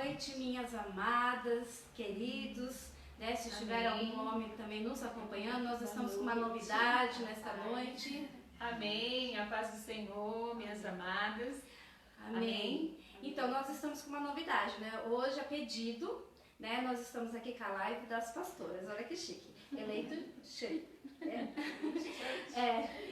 noite, minhas amadas, queridos, né? Se tiver algum homem também nos acompanhando, nós estamos com uma novidade nesta noite. Amém, a paz do Senhor, minhas amadas. Amém. Então, nós estamos com uma novidade, né? Hoje, a pedido, né? Nós estamos aqui com a live das pastoras, olha que chique. Eleito Church.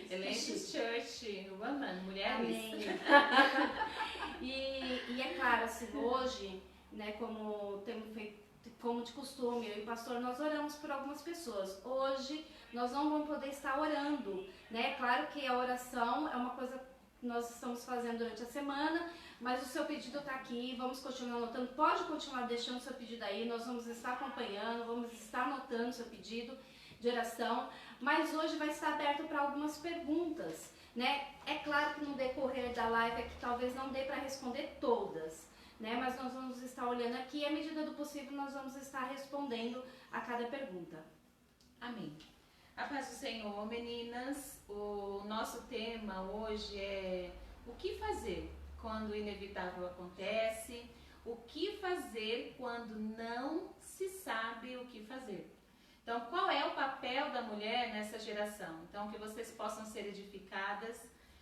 Eleito Church, woman, mulheres. Amém. E é claro, assim, hoje, né, como temos feito, como de costume, eu e o pastor, nós oramos por algumas pessoas. Hoje, nós não vamos poder estar orando, né? Claro que a oração é uma coisa que nós estamos fazendo durante a semana, mas o seu pedido está aqui, vamos continuar anotando. Pode continuar deixando o seu pedido aí, nós vamos estar acompanhando, vamos estar anotando o seu pedido de oração, mas hoje vai estar aberto para algumas perguntas, né? É claro que no decorrer da live aqui talvez não dê para responder todas, né? Mas nós vamos estar olhando aqui e à medida do possível nós vamos estar respondendo a cada pergunta. Amém. A paz do Senhor, meninas. O nosso tema hoje é o que fazer quando o inevitável acontece, o que fazer quando não se sabe o que fazer. Então, qual é o papel da mulher nessa geração? Então, que vocês possam ser edificadas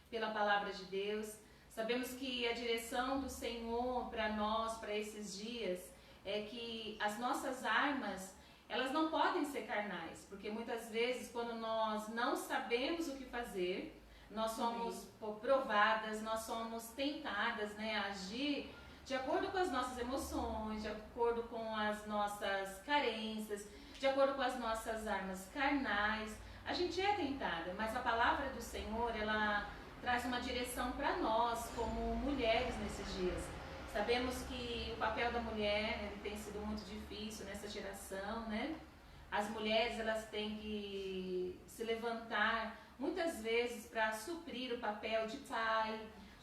pela palavra de Deus. Sabemos que a direção do Senhor para nós, para esses dias, é que as nossas armas, elas não podem ser carnais, porque muitas vezes quando nós não sabemos o que fazer, nós somos provadas, nós somos tentadas, né, a agir de acordo com as nossas emoções, de acordo com as nossas carências, de acordo com as nossas armas carnais. A gente é tentada, mas a palavra do Senhor, ela traz uma direção para nós como mulheres nesses dias. Sabemos que o papel da mulher, ele tem sido muito difícil nessa geração, né? As mulheres, elas têm que se levantar muitas vezes para suprir o papel de pai,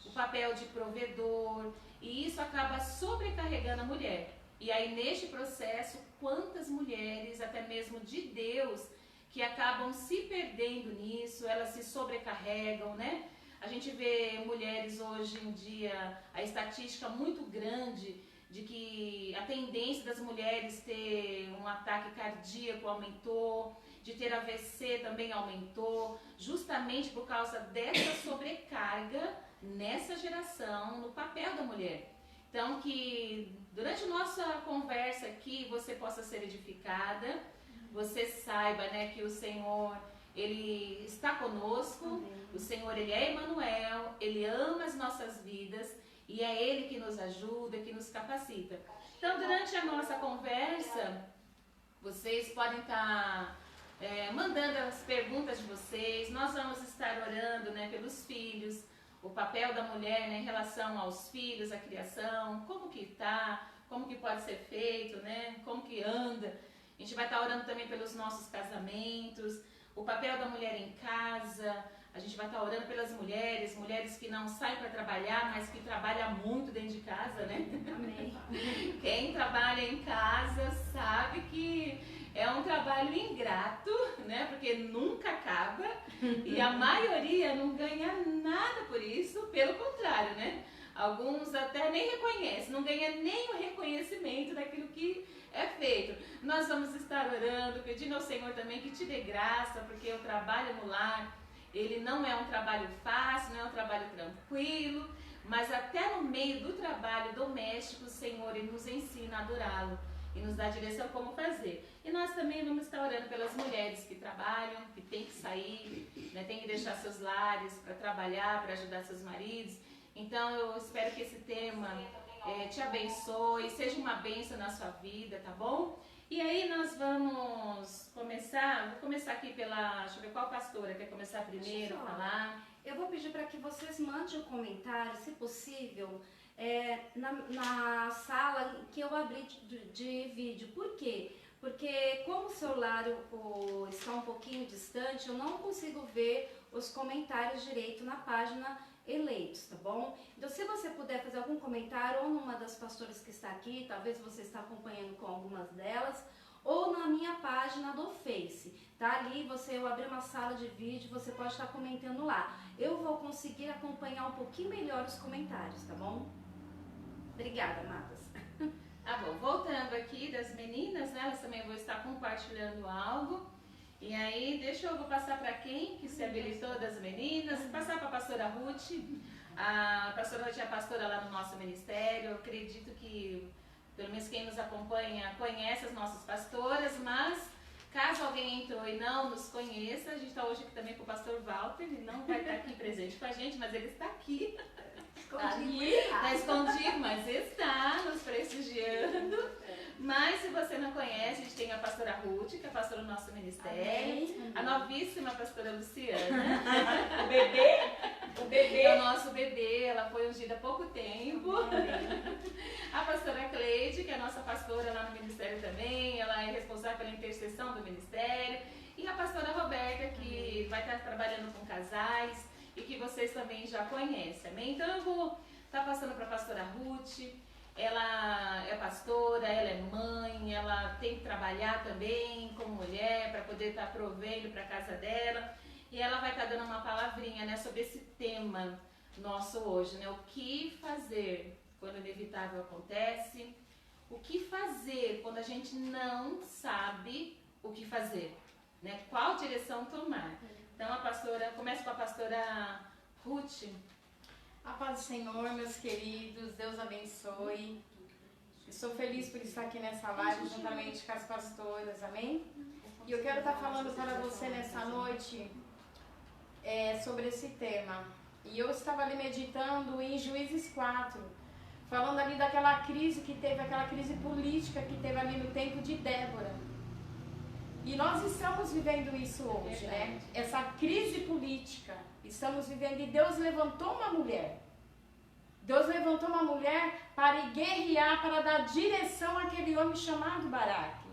o papel de provedor, e isso acaba sobrecarregando a mulher. E aí neste processo, quantas mulheres, até mesmo de Deus, que acabam se perdendo nisso, elas se sobrecarregam, né? A gente vê mulheres hoje em dia, a estatística muito grande de que a tendência das mulheres ter um ataque cardíaco aumentou, de ter AVC também aumentou, justamente por causa dessa sobrecarga nessa geração, no papel da mulher. Então, que durante a nossa conversa aqui você possa ser edificada, você saiba, né, que o Senhor, Ele está conosco. Amém. O Senhor, Ele é Emmanuel, Ele ama as nossas vidas e é Ele que nos ajuda, que nos capacita. Então, durante a nossa conversa, vocês podem estar mandando as perguntas de vocês. Nós vamos estar orando, né, pelos filhos, o papel da mulher, né, em relação aos filhos, a criação, como que está, como que pode ser feito, né, como que anda. A gente vai estar orando também pelos nossos casamentos, o papel da mulher em casa. A gente vai estar orando pelas mulheres, mulheres que não saem para trabalhar, mas que trabalham muito dentro de casa, né? Amém. Quem trabalha em casa sabe que é um trabalho ingrato, né? Porque nunca acaba e a maioria não ganha nada por isso, pelo contrário, né? Alguns até nem reconhecem, não ganham nem o reconhecimento daquilo que é feito. Nós vamos estar orando, pedindo ao Senhor também que te dê graça, porque o trabalho no lar, ele não é um trabalho fácil, não é um trabalho tranquilo, mas até no meio do trabalho doméstico, o Senhor, Ele nos ensina a adorá-lo e nos dá a direção como fazer. E nós também vamos estar orando pelas mulheres que trabalham, que têm que sair, né, têm que deixar seus lares para trabalhar, para ajudar seus maridos. Então eu espero que esse tema te abençoe, seja uma bênção na sua vida, tá bom? E aí nós vamos começar, vou começar aqui pela, deixa eu ver qual pastora quer começar primeiro a falar. Eu vou pedir para que vocês mandem um comentário, se possível, na sala que eu abri de vídeo. Por quê? Porque como o celular está um pouquinho distante, eu não consigo ver os comentários direito na página Eleitos, tá bom? Então, se você puder fazer algum comentário ou numa das pastoras que está aqui, talvez você está acompanhando com algumas delas, ou na minha página do Face, tá? Ali eu abri uma sala de vídeo, você pode estar comentando lá. Eu vou conseguir acompanhar um pouquinho melhor os comentários, tá bom? Obrigada, amadas. Ah, bom, voltando aqui das meninas, né, elas também vão estar compartilhando algo. E aí, vou passar para quem que se habilitou das meninas, passar para a pastora Ruth. A pastora Ruth é a pastora lá no nosso ministério. Eu acredito que, pelo menos quem nos acompanha, conhece as nossas pastoras, mas caso alguém entrou e não nos conheça, a gente está hoje aqui também com o pastor Walter, ele não vai estar aqui presente com a gente, mas ele está aqui. Está escondido, mas está nos prestigiando. Mas se você não conhece, a gente tem a pastora Ruth, que é a pastora do nosso ministério. Amém. A novíssima pastora Luciana. O bebê é o nosso bebê, ela foi ungida há pouco tempo. Amém. A pastora Cleide, que é a nossa pastora lá no ministério também, ela é responsável pela intercessão do ministério. E a pastora Roberta, que vai estar trabalhando com casais e que vocês também já conhecem, amém? Então eu vou estar passando para a pastora Ruth. Ela é pastora, ela é mãe, ela tem que trabalhar também como mulher para poder estar provendo para a casa dela. E ela vai estar dando uma palavrinha, né, sobre esse tema nosso hoje, né? O que fazer quando o inevitável acontece? O que fazer quando a gente não sabe o que fazer, né? Qual direção tomar? Então a pastora, começa com a pastora Ruth. A paz do Senhor, meus queridos, Deus abençoe. Eu sou feliz por estar aqui nessa live juntamente com as pastoras, amém? E eu quero estar falando para você nessa noite sobre esse tema. E eu estava ali meditando em Juízes 4, falando ali daquela crise que teve, aquela crise política que teve ali no tempo de Débora. E nós estamos vivendo isso hoje, né? Essa crise política, estamos vivendo, e Deus levantou uma mulher. Deus levantou uma mulher para guerrear, para dar direção àquele homem chamado Baraque.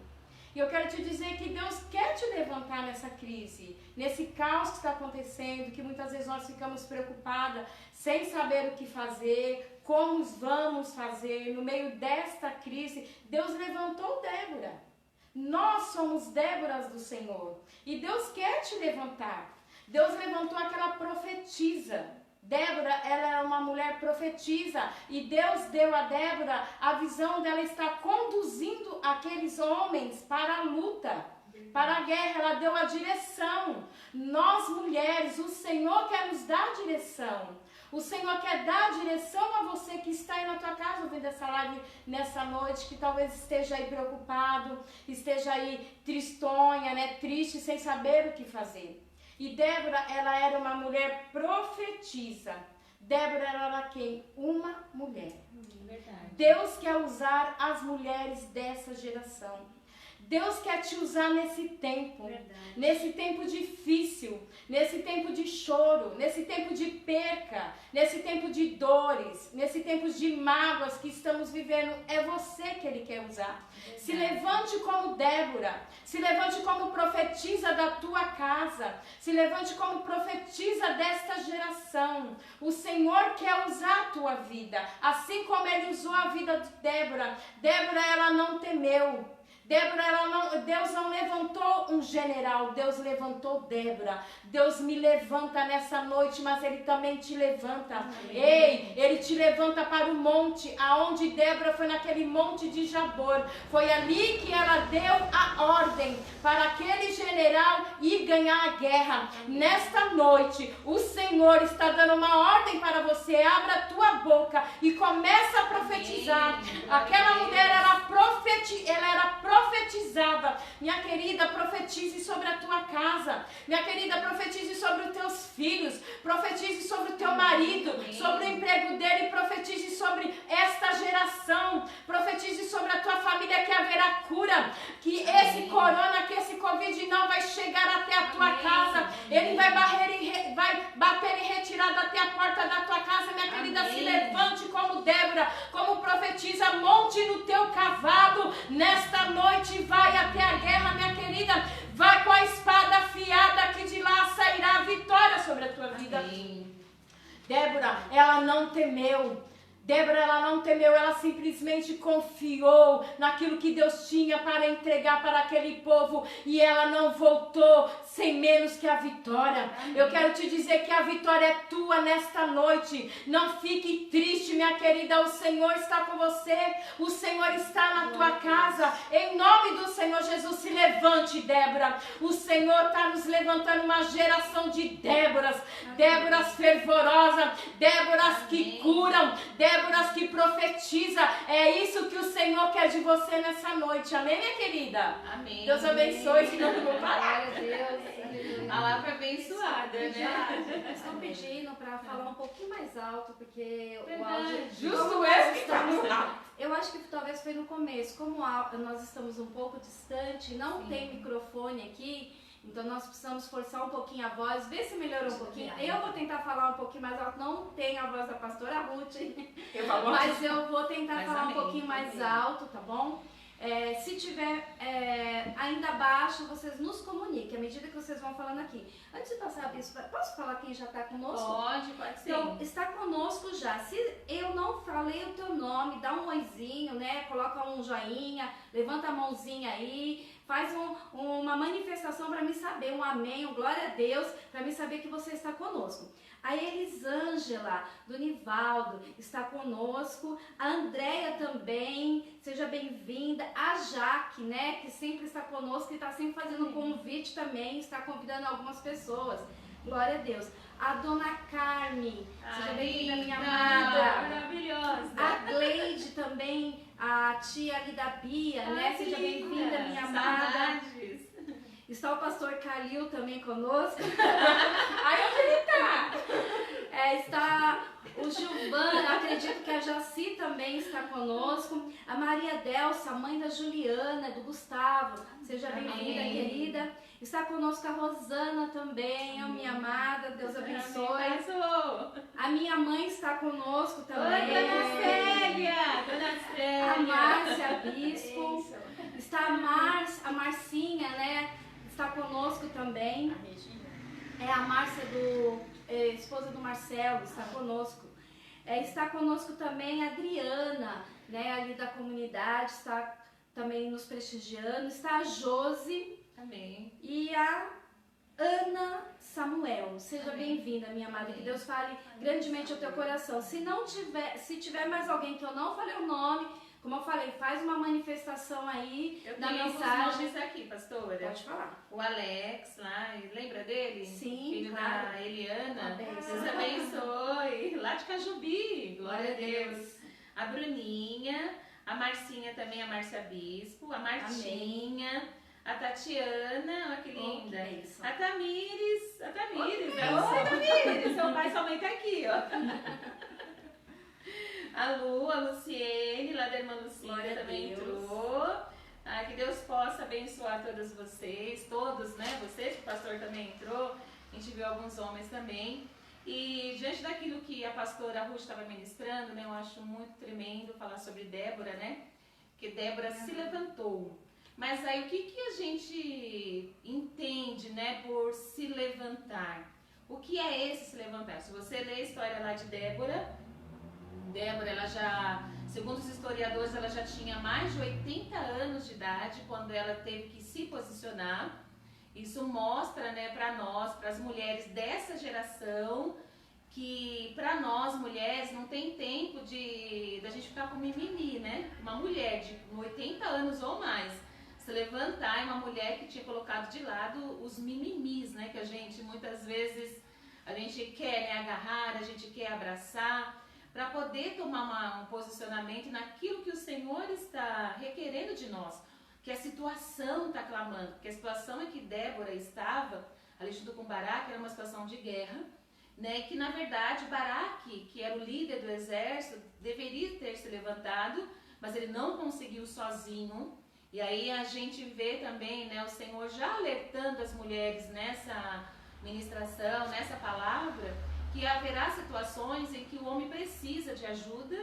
E eu quero te dizer que Deus quer te levantar nessa crise, nesse caos que está acontecendo, que muitas vezes nós ficamos preocupadas, sem saber o que fazer, como vamos fazer. No meio desta crise, Deus levantou Débora. Nós somos Déboras do Senhor. E Deus quer te levantar. Deus levantou aquela profetisa. Débora, ela era uma mulher profetisa. E Deus deu a Débora a visão dela estar conduzindo aqueles homens para a luta, para a guerra. Ela deu a direção. Nós, mulheres, o Senhor quer nos dar direção. O Senhor quer dar direção a você que está aí na tua casa ouvindo essa live nessa noite, que talvez esteja aí preocupado, esteja aí tristonha, né, triste, sem saber o que fazer. E Débora, ela era uma mulher profetisa. Débora era quem? Uma mulher. Verdade. Deus quer usar as mulheres dessa geração. Deus quer te usar nesse tempo, nesse tempo difícil, nesse tempo de choro, nesse tempo de perca, nesse tempo de dores, nesse tempo de mágoas que estamos vivendo. É você que Ele quer usar. Se levante como Débora, se levante como profetisa da tua casa, se levante como profetisa desta geração. O Senhor quer usar a tua vida, assim como Ele usou a vida de Débora. Débora, ela não temeu. Débora, Deus não levantou um general, Deus levantou Débora. Deus me levanta nessa noite, mas Ele também te levanta. Amém. Ei, Ele te levanta para o monte, aonde Débora foi, naquele monte de Jabor. Foi ali que ela deu a ordem para aquele general ir ganhar a guerra. Nesta noite, o Senhor está dando uma ordem para você. Abra a tua boca e começa a profetizar. Amém. Aquela mulher, ela era profetizava. Minha querida, profetize sobre a tua casa. Minha querida, profetize sobre os teus filhos. Profetize sobre o teu marido, sobre o emprego dele. Profetize sobre esta geração. Profetize sobre a tua família, que haverá cura. Que esse corona, que esse Covid não vai chegar até a tua casa. Ele vai bater em retirada até a porta da tua casa. Minha querida, se levante como Débora, como profetiza. Monte no teu cavalo nesta noite, vai até a guerra, minha querida. Vai com a espada afiada, que de lá sairá a vitória sobre a tua vida. Amém. Débora, ela não temeu. Débora, ela não temeu, ela simplesmente confiou naquilo que Deus tinha para entregar para aquele povo e ela não voltou sem menos que a vitória. Eu quero te dizer que a vitória é tua nesta noite. Não fique triste, minha querida, o Senhor está com você, o Senhor está na tua casa. Em nome do Senhor Jesus, se levante, Débora. O Senhor está nos levantando uma geração de Déboras, Déboras fervorosas, Déboras que curam, Déboras que profetiza. É isso que o Senhor quer de você nessa noite. Amém, minha querida? Amém. Deus abençoe, senão eu vou parar. Glória a Deus. Palavra abençoada, né? Estão pedindo para falar um pouquinho mais alto, porque o Verdade. áudio... Justo como esse nós que estamos- tá. Eu acho que talvez foi no começo. Como nós estamos um pouco distante, não tem microfone aqui, então nós precisamos forçar um pouquinho a voz, ver se melhorou um pouquinho. Eu vou tentar falar um pouquinho mais alto, não tem a voz da pastora Ruth, mas eu vou tentar Mas falar amém, um pouquinho mais amém. alto, tá bom? Se tiver ainda baixo, vocês nos comuniquem, à medida que vocês vão falando aqui. Antes de passar isso, posso falar quem já está conosco? Pode ser. Então, está conosco já. Se eu não falei o teu nome, dá um oizinho, né? Coloca um joinha, levanta a mãozinha aí, faz uma manifestação para me saber, um amém, um glória a Deus, para me saber que você está conosco. A Elisângela, do Nivaldo, está conosco. A Andréia também, seja bem-vinda. A Jaque, né, que sempre está conosco e está sempre fazendo um convite também, está convidando algumas pessoas. Glória a Deus. A Dona Carme, seja bem-vinda, minha amada. Maravilhosa. A Gleide também, a tia ali da Bia, né? que Seja linda. bem-vinda, minha amada. Saudades. Está o pastor Calil também conosco. Aí onde ele tá? Está o Gilvan, acredito que a Jaci também está conosco. A Maria Delsa, mãe da Juliana, do Gustavo. Seja bem-vinda, Amém. querida. Está conosco a Rosana também, a minha amada. Deus abençoe. Arrasou. A minha mãe está conosco Oi, também. Dona Célia. Dona Célia. A Márcia Bispo. Está a Marcinha, né? Está conosco também. É a Márcia, esposa do Marcelo, está conosco. Está conosco também a Adriana, né? Ali da comunidade, está também nos prestigiando. Está a Josi Amém. e a Ana Samuel. Seja bem-vinda, minha amada. Que Deus fale grandemente ao teu coração. Se tiver mais alguém que eu não falei o nome, como eu falei, faz uma manifestação aí Eu na tenho alguns mensagem. nomes aqui, pastora. Pode falar. O Alex lá, lembra dele? Sim, Filho claro. da Eliana. A bênção. Deus abençoe. Lá de Cajubi. Glória a Deus. A Bruninha, a Marcinha também, a Márcia Bispo, a Martinha, a Tatiana, olha que linda. que bênção. A Tamires. A Tamires. que Oi, Tamires. Seu pai e sua mãe tá aqui, ó. A Lu, a Luciene, lá da irmã Lucinha Glória a também Deus. entrou. Que Deus possa abençoar todos vocês, todos, né? Vocês, que o pastor também entrou. A gente viu alguns homens também. E diante daquilo que a pastora Ruth estava ministrando, né? Eu acho muito tremendo falar sobre Débora, né? Que Débora se levantou. Mas aí o que a gente entende, né? Por se levantar. O que é esse se levantar? Se você ler a história lá de Débora, ela já, segundo os historiadores, ela já tinha mais de 80 anos de idade quando ela teve que se posicionar. Isso mostra, né, para nós, para as mulheres dessa geração, que para nós mulheres não tem tempo da gente ficar com mimimi, né? Uma mulher de 80 anos ou mais se levantar, é uma mulher que tinha colocado de lado os mimimis, né? Que a gente muitas vezes a gente quer, né, agarrar, a gente quer abraçar, para poder tomar um posicionamento naquilo que o Senhor está requerendo de nós, que a situação está clamando, porque a situação em que Débora estava, ali junto com Baraque, era uma situação de guerra, né, que na verdade Baraque, que era o líder do exército, deveria ter se levantado, mas ele não conseguiu sozinho, e aí a gente vê também, né, o Senhor já alertando as mulheres nessa ministração, nessa palavra, que haverá situações em que o homem precisa de ajuda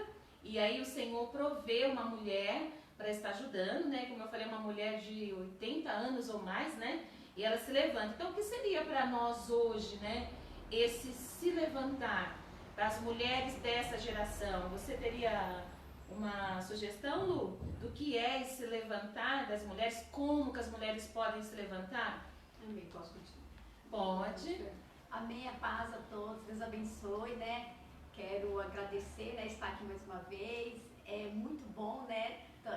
e aí o Senhor provê uma mulher para estar ajudando, né? Como eu falei, uma mulher de 80 anos ou mais, né? E ela se levanta. Então, o que seria para nós hoje, né? Esse se levantar. para as mulheres dessa geração. Você teria uma sugestão, Lu, do que é se levantar das mulheres? Como que as mulheres podem se levantar? Amém, posso continuar? Pode. Amém, a paz a todos, Deus abençoe, né? Quero agradecer, né, estar aqui mais uma vez, é muito bom, né? Então,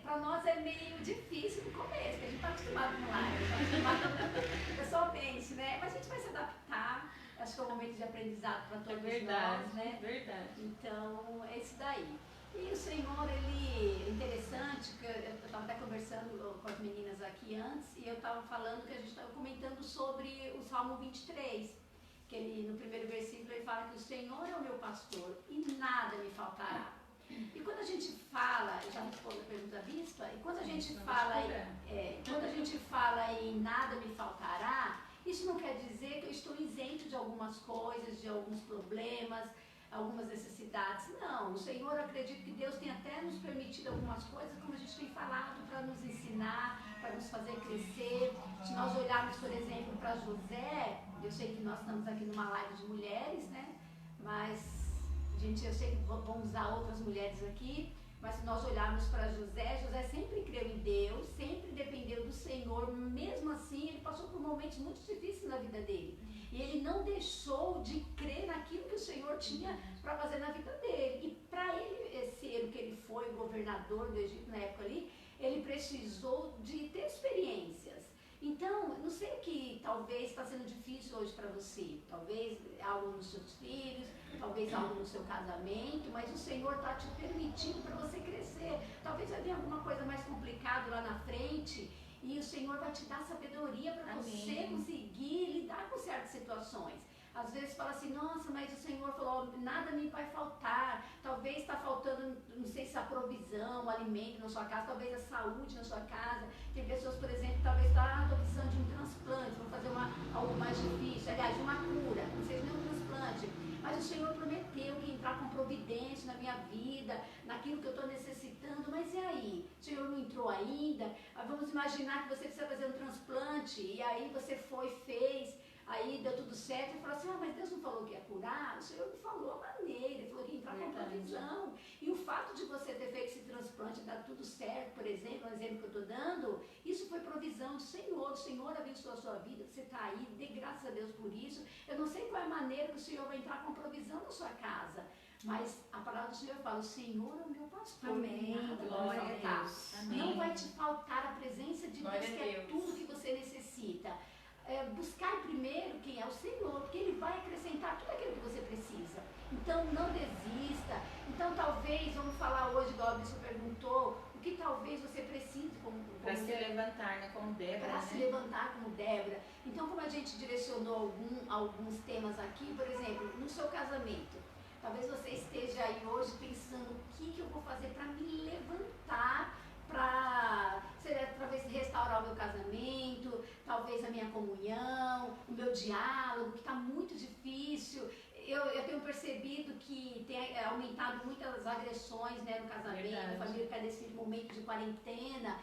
para nós é meio difícil no começo, porque a gente está acostumado com live, está acostumado pessoalmente, né? Mas a gente vai se adaptar, acho que é um momento de aprendizado para todos nós, né? Verdade. Então, é isso daí. E o Senhor, ele é interessante, que eu estava até conversando com as meninas aqui antes, e eu estava falando que a gente estava comentando sobre o Salmo 23, que ele, no primeiro versículo, ele fala que o Senhor é o meu pastor e nada me faltará. E quando a gente fala, já respondo a pergunta da bispa, e quando a gente fala em nada me faltará, isso não quer dizer que eu estou isento de algumas coisas, de alguns problemas, algumas necessidades. Não, o Senhor, acredito que Deus tem até nos permitido algumas coisas, como a gente tem falado, para nos ensinar, para nos fazer crescer. Se nós olharmos, por exemplo, para José, eu sei que nós estamos aqui numa live de mulheres, né? Mas, gente, eu sei que vamos usar outras mulheres aqui, mas se nós olharmos para José, José sempre creu em Deus, sempre dependeu do Senhor, mesmo assim ele passou por momentos muito difíceis na vida dele. E ele não deixou de crer naquilo que o Senhor tinha para fazer na vida dele. E para ele ser o que ele foi, governador do Egito na época ali, ele precisou de ter experiências. Então, não sei o que talvez está sendo difícil hoje para você. Talvez algo nos seus filhos, talvez algo no seu casamento, mas o Senhor está te permitindo para você crescer. Talvez vai vir alguma coisa mais complicada lá na frente e o Senhor vai te dar sabedoria para você conseguir lidar com certas situações. Às vezes fala assim, nossa, mas o Senhor falou, nada me vai faltar. Talvez está faltando, não sei se a provisão, o alimento na sua casa, talvez a saúde na sua casa. Tem pessoas, por exemplo, que talvez estão precisando de um transplante, vão fazer algo mais difícil, aliás, uma cura, não sei se nem um transplante. Mas o Senhor prometeu que entrar com providência na minha vida, naquilo que eu estou necessitando. Mas e aí? O Senhor não entrou ainda? Vamos imaginar que você precisa fazer um transplante e aí você fez. Aí deu tudo certo e falou assim, mas Deus não falou que ia curar? O Senhor me falou a maneira, ele falou que ia entrar com provisão. E o fato de você ter feito esse transplante e dar tudo certo, por exemplo, um exemplo que eu estou dando, isso foi provisão do Senhor. O Senhor abençoou a sua vida, você está aí, dê graças a Deus por isso. Eu não sei qual é a maneira que o Senhor vai entrar com provisão na sua casa, mas a palavra do Senhor fala, o Senhor é o meu pastor. Amém. Glória a Deus. Amém. Não vai te faltar a presença de Deus, que é tudo que você necessita. Buscar primeiro quem é o Senhor, porque Ele vai acrescentar tudo aquilo que você precisa. Então não desista. Então talvez, vamos falar hoje, igual a Bispo perguntou, o que talvez você precise para se levantar, né, como Débora. Para se levantar como Débora. Então, como a gente direcionou alguns temas aqui, por exemplo, no seu casamento, talvez você esteja aí hoje pensando o que eu vou fazer para me levantar, para talvez restaurar o meu casamento, talvez a minha comunhão, o meu diálogo, que está muito difícil. Eu tenho percebido que tem aumentado muitas agressões, né, no casamento, na família, que é nesse momento de quarentena.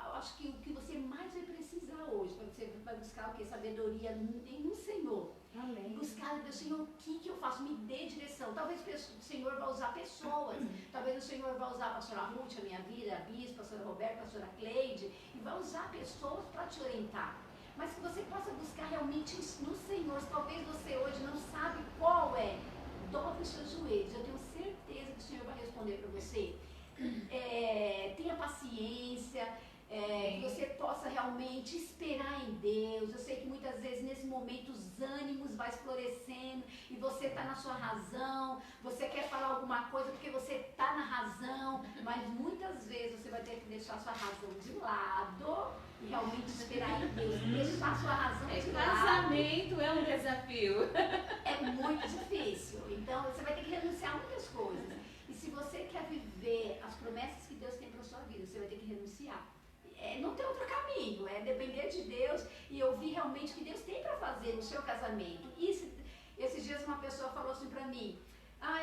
Eu acho que o que você mais vai precisar hoje, você vai buscar o quê? Sabedoria no Senhor. Amém. Buscar do Senhor, o que eu faço? Me dê direção. Talvez o Senhor vá usar pessoas. Talvez o Senhor vá usar a pastora Ruth, a minha vida, a bispa, a pastora Roberta, a pastora Cleide, e vai usar pessoas para te orientar. Mas que você possa buscar realmente no Senhor. Talvez você hoje não sabe qual é. Dobre os seus joelhos. Eu tenho certeza que o Senhor vai responder para você. Tenha paciência. Que você possa realmente esperar em Deus. Eu sei que muitas vezes nesse momento os ânimos vão florescendo e você está na sua razão, você quer falar alguma coisa porque você está na razão, mas muitas vezes você vai ter que deixar a sua razão de lado e realmente esperar em Deus. Deixar a sua razão de lado. Casamento é um desafio. É muito difícil. Então você vai ter que renunciar a muitas coisas. E se você quer viver as promessas que Deus tem para a sua vida, você vai ter que renunciar. Não tem outro caminho, é depender de Deus e ouvir realmente o que Deus tem para fazer no seu casamento. E esses dias uma pessoa falou assim para mim,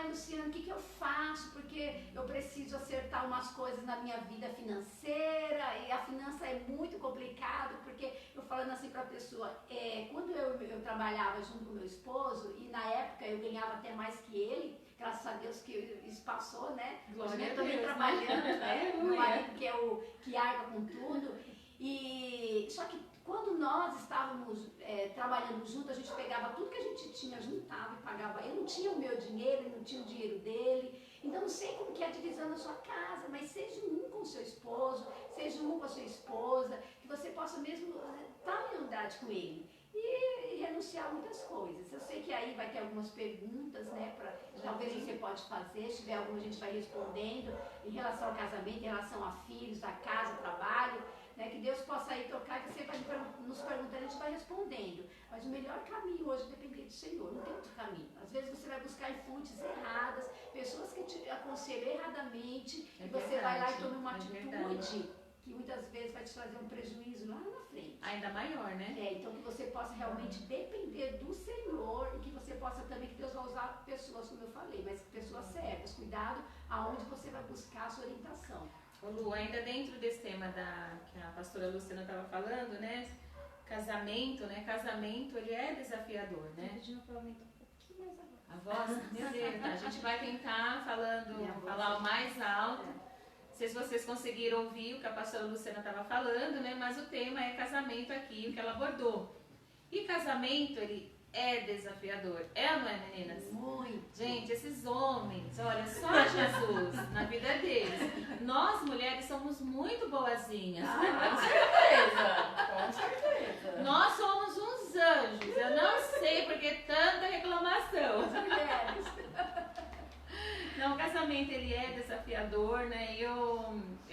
Luciana, o que eu faço? Porque porque eu preciso acertar umas coisas na minha vida financeira, e a finança é muito complicado, porque eu falando assim para a pessoa, quando eu trabalhava junto com meu esposo, e na época eu ganhava até mais que ele, graças a Deus que isso passou, né? Hoje eu também trabalhando, né? Meu marido que arca com tudo. Só que quando nós estávamos trabalhando junto, a gente pegava tudo que a gente tinha, juntava e pagava. Eu não tinha o meu dinheiro, ele não tinha o dinheiro dele. Então não sei como que é a divisão na sua casa, mas seja um com o seu esposo, seja um com a sua esposa, que você possa mesmo estar em unidade com ele. E renunciar a muitas coisas. Eu sei que aí vai ter algumas perguntas, né? Talvez você pode fazer, se tiver alguma a gente vai respondendo em relação ao casamento, em relação a filhos, a casa, trabalho, né? Que Deus possa aí tocar, que você vai nos perguntando, a gente vai respondendo. Mas o melhor caminho hoje é depender do Senhor, não tem outro caminho. Às vezes você vai buscar em fontes erradas, pessoas que te aconselham erradamente, e você vai lá e toma uma atitude que muitas vezes vai te trazer um prejuízo lá na frente. Ainda maior, né? Então que você possa realmente depender do Senhor e que você possa também, que Deus vai usar pessoas, como eu falei, mas pessoas certas. Cuidado aonde você vai buscar a sua orientação. Ô Lu, ainda dentro desse tema que a pastora Luciana estava falando, né? Casamento, né? Casamento, ele é desafiador, né? Pedindo para aumentar um pouquinho mais agora. A voz? Meu Deus, a gente vai tentar falar o mais alto. Não sei se vocês conseguiram ouvir o que a pastora Luciana estava falando, né? Mas o tema é casamento aqui, o que ela abordou. E casamento, ele é desafiador. É ou não é, meninas? Muito. Gente, esses homens, olha, só Jesus na vida deles. Nós, mulheres, somos muito boazinhas. Com certeza. Nós somos uns anjos. Eu não sei por que tanta reclamação. As mulheres. Não, o casamento ele é desafiador, né?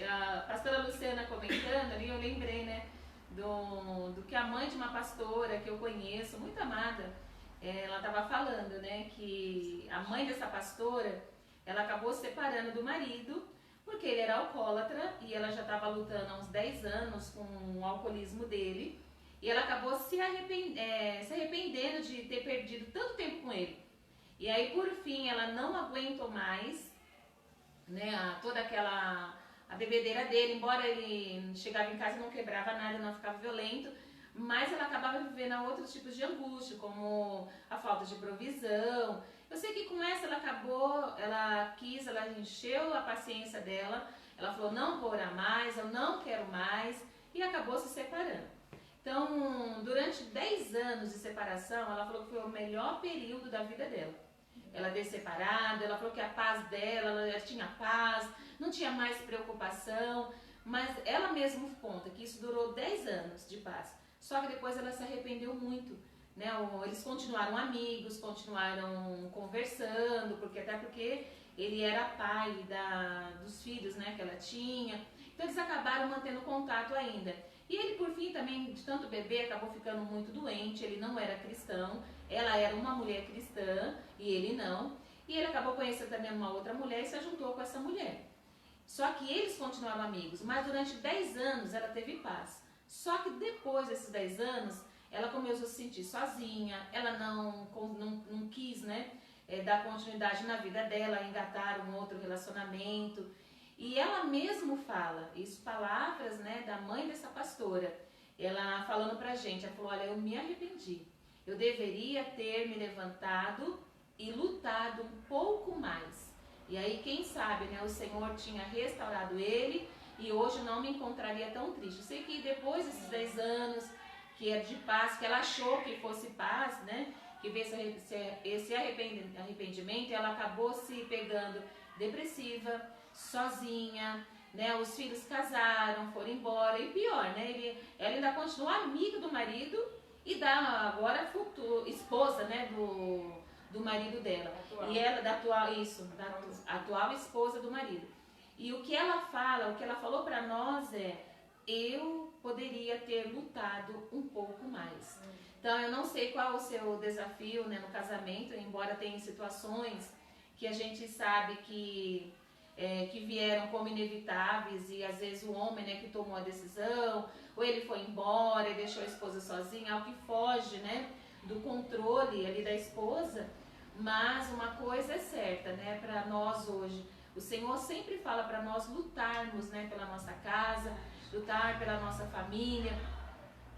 A pastora Luciana comentando ali, eu lembrei, né? Do que a mãe de uma pastora que eu conheço, muito amada, ela estava falando, né? Que a mãe dessa pastora, ela acabou se separando do marido, porque ele era alcoólatra e ela já estava lutando há uns 10 anos com o alcoolismo dele. E ela acabou se arrependendo de ter perdido tanto tempo com ele. E aí, por fim, ela não aguentou mais, né, toda a bebedeira dele, embora ele chegava em casa e não quebrava nada, não ficava violento, mas ela acabava vivendo outros tipos de angústia, como a falta de provisão. Eu sei que com essa ela encheu a paciência dela, ela falou, não vou orar mais, eu não quero mais, e acabou se separando. Então, durante 10 anos de separação, ela falou que foi o melhor período da vida dela. Ela ter separado, ela falou que a paz dela, ela tinha paz, não tinha mais preocupação, mas ela mesma conta que isso durou 10 anos de paz. Só que depois ela se arrependeu muito, né? Eles continuaram amigos, continuaram conversando, até porque ele era pai dos filhos, né, que ela tinha. Então eles acabaram mantendo contato ainda. E ele, por fim, também, de tanto beber, acabou ficando muito doente. Ele não era cristão, ela era uma mulher cristã e ele não. E ele acabou conhecendo também uma outra mulher e se juntou com essa mulher. Só que eles continuaram amigos, mas durante 10 anos ela teve paz. Só que depois desses 10 anos, ela começou a se sentir sozinha, ela não quis, né, dar continuidade na vida dela, engatar um outro relacionamento. E ela mesmo fala, isso palavras, né, da mãe dessa pastora, ela falando pra gente, ela falou, olha, eu me arrependi, eu deveria ter me levantado e lutado um pouco mais. E aí, quem sabe, né, o Senhor tinha restaurado ele e hoje não me encontraria tão triste. Eu sei que depois desses 10 anos, que é de paz, que ela achou que fosse paz, né, que veio esse arrependimento, ela acabou se pegando depressiva, sozinha, né? Os filhos casaram, foram embora e pior, né? Ela ainda continua amiga do marido e da agora futura esposa, né? Do marido dela. Atual. E ela da atual esposa do marido. E o que ela falou para nós eu poderia ter lutado um pouco mais. Então eu não sei qual o seu desafio, né, no casamento, embora tenha situações que a gente sabe que vieram como inevitáveis e às vezes o homem, né, que tomou a decisão, ou ele foi embora e deixou a esposa sozinha, algo que foge, né, do controle ali da esposa. Mas uma coisa é certa, né, para nós hoje, O Senhor sempre fala para nós lutarmos, né, pela nossa casa, lutar pela nossa família.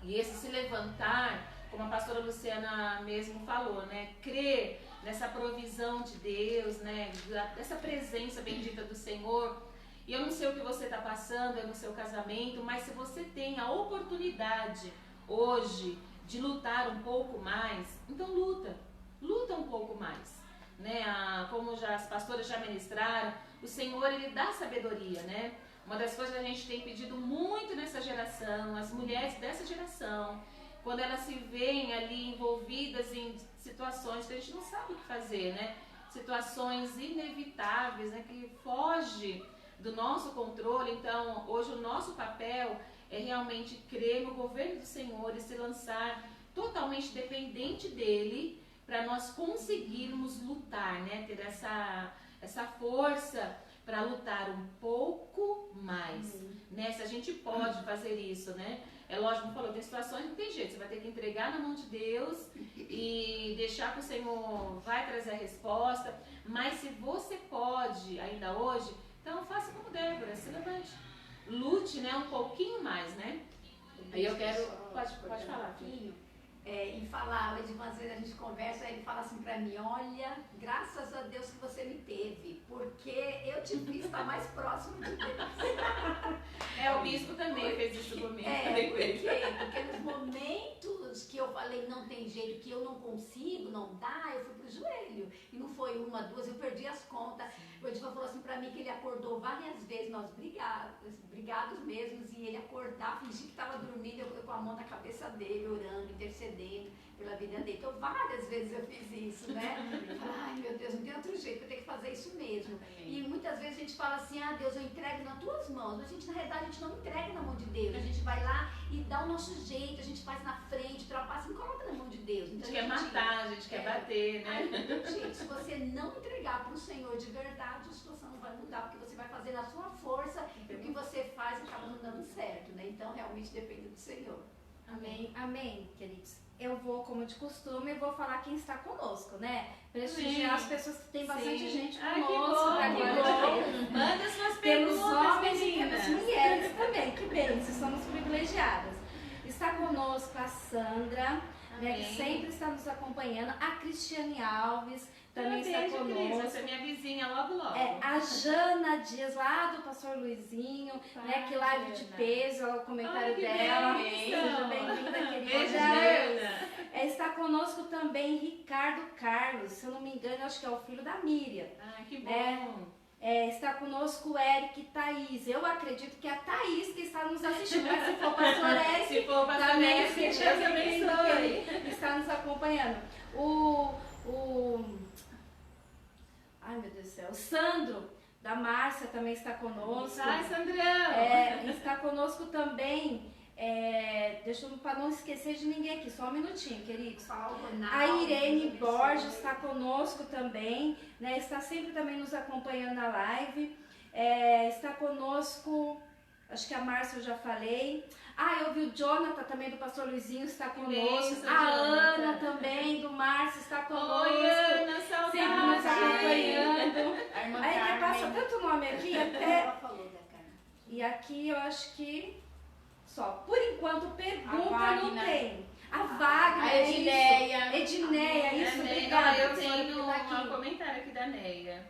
E esse se levantar, como a pastora Luciana mesmo falou, né, crer nessa provisão de Deus, né, dessa presença bendita do Senhor. E eu não sei o que você está passando no seu casamento, mas se você tem a oportunidade hoje de lutar um pouco mais, então luta um pouco mais, né? Como as pastoras já ministraram, o Senhor, Ele dá sabedoria, né? Uma das coisas que a gente tem pedido muito nessa geração, as mulheres dessa geração, quando elas se veem ali envolvidas em situações que a gente não sabe o que fazer, né? Situações inevitáveis, né? Que foge do nosso controle. Então, hoje o nosso papel é realmente crer no governo do Senhor e se lançar totalmente dependente dEle, para nós conseguirmos lutar, né? Ter essa força para lutar um pouco mais, né? Se a gente pode fazer isso, né? É lógico, como falou, tem situações que não tem jeito, você vai ter que entregar na mão de Deus e deixar que o Senhor vai trazer a resposta, mas se você pode ainda hoje, então faça como Débora, se levante, lute, né, um pouquinho mais, né? Aí eu quero, pode falar, filho. Em falar, de umas vezes a gente conversa, aí ele fala assim pra mim, olha, graças a Deus que você me teve, porque eu te fiz estar mais próximo de Deus. O bispo também fez isso comigo. Porque nos momentos que eu falei não tem jeito, que eu não consigo, não dá, eu fui pro joelho. E não foi uma, duas, eu perdi as contas. O Edivan falou assim pra mim que ele acordou várias vezes, nós brigados mesmos, e ele acordar, fingir que estava dormindo, eu com a mão na cabeça dele, orando, intercedendo pela vida dele. Então várias vezes eu fiz isso, né? Ai meu Deus, não tem outro jeito, eu tenho que fazer isso mesmo. E muitas vezes a gente fala assim, Deus, eu entrego nas tuas mãos. Mas na realidade a gente não entrega na mão de Deus. A gente vai lá e dá o nosso jeito, a gente faz na frente, ultrapassa e coloca na mão de Deus. Então, a gente quer matar, a gente quer bater, né? Aí, gente, se você não entregar para o Senhor de verdade, a situação não vai mudar, porque você vai fazer na sua força e o que você faz acaba não dando certo, né? Então realmente depende do Senhor. Amém, amém, queridos. Eu vou, como de costume, eu vou falar quem está conosco, né? Prestigiar as pessoas que tem bastante gente conosco. Que bom. Manda suas perguntas, temos homens meninas. e temos mulheres também, que bênção, somos privilegiadas. Está conosco a Sandra, né, que sempre está nos acompanhando, a Cristiane Alves também está conosco. Essa é minha vizinha logo. A Jana Dias, lá do Pastor Luizinho, né, que live de peso, o comentário dela. Seja bem-vinda, querida. Está conosco também Ricardo Carlos, se eu não me engano, acho que é o filho da Miriam. Que bom. Está conosco o Eric e Thaís. Eu acredito que é a Thaís que está nos assistindo, mas se for o pastor Eric, se for o pastor também Eric, Deus abençoe. Está nos acompanhando. Ai, meu Deus do céu. O Sandro, da Márcia, também está conosco. Ai, Sandrão! Está conosco também, deixa eu, para não esquecer de ninguém aqui, só um minutinho, queridos. A Irene Borges está conosco também, né? Está sempre também nos acompanhando na live. Está conosco, acho que a Márcia eu já falei. Eu vi o Jonathan também, do Pastor Luizinho, está conosco. A Ana também, do Márcio, está conosco. Oi, Ana, saudade. Sempre nos acompanhando. Aí que passa tanto nome aqui, até... E aqui eu acho que só. Por enquanto, pergunta não tem. A Wagner, a Edneia, isso, obrigada. obrigada. Eu tenho um comentário aqui da Neia.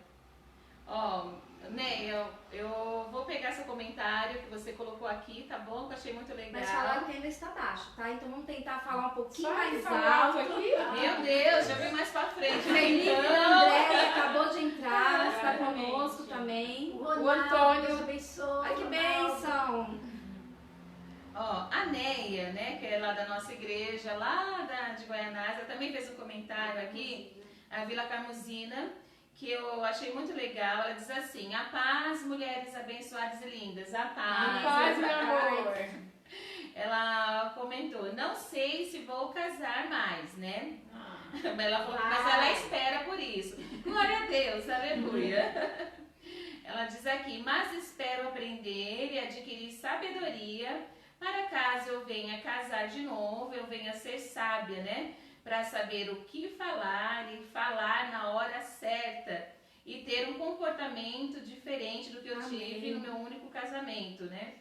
Neia, eu vou pegar seu comentário que você colocou aqui, tá bom? Que eu achei muito legal. Mas falaram que ainda está baixo, tá? Então vamos tentar falar um pouquinho mais alto alto. aqui. Meu Deus, já veio mais pra frente. Felipe André acabou de entrar, está conosco também. O Antônio, Deus abençoe. Ai, que bênção! A Neia, né, que é lá da nossa igreja, lá de Guaianazes, ela também fez um comentário aqui, a Vila Carmozina, que eu achei muito legal. Ela diz assim: a paz, mulheres abençoadas e lindas, a paz. A paz, meu amor. Ela comentou: não sei se vou casar mais, né? Ela falou, mas ela espera por isso. Glória a Deus, aleluia. Ela diz aqui: mas espero aprender e adquirir sabedoria para caso eu venha casar de novo, eu venha ser sábia, né? Para saber o que falar e falar na hora certa e ter um comportamento diferente do que eu tive no meu único casamento, né?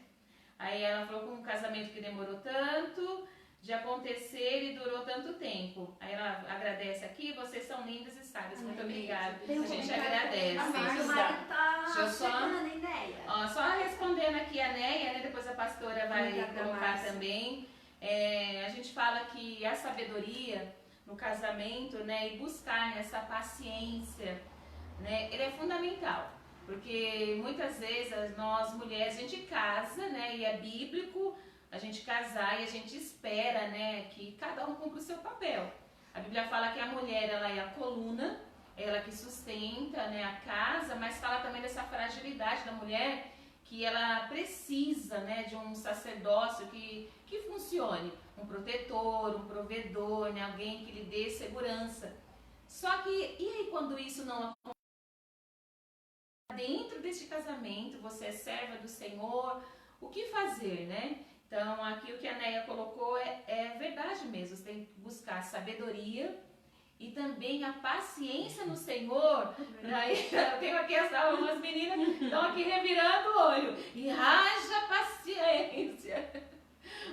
Aí ela falou com um casamento que demorou tanto de acontecer e durou tanto tempo. Aí ela agradece aqui, vocês são lindas e sábias. Muito obrigada. A gente agradece. Amém. O marido tá Deixa eu só- chegando, hein, Neia? Ó, só respondendo aqui a Neia, né? Depois a pastora vai Obrigada, colocar Márcia. também. A gente fala que a sabedoria no casamento, né? E buscar essa paciência, né? Ele é fundamental. Porque muitas vezes nós mulheres, a gente casa, né? E é bíblico a gente casar e a gente espera, né? Que cada um cumpra o seu papel. A Bíblia fala que a mulher, ela é a coluna, ela que sustenta, né, a casa, mas fala também dessa fragilidade da mulher, que ela precisa, né, de um sacerdócio que funcione, um protetor, um provedor, né, alguém que lhe dê segurança. Só que, e aí quando isso não acontece? Dentro deste casamento, você é serva do Senhor, o que fazer, né? Então, aqui o que a Neia colocou é verdade mesmo, você tem que buscar sabedoria e também a paciência no Senhor. Daí, eu tenho aqui umas meninas que estão aqui revirando o olho. E haja paciência.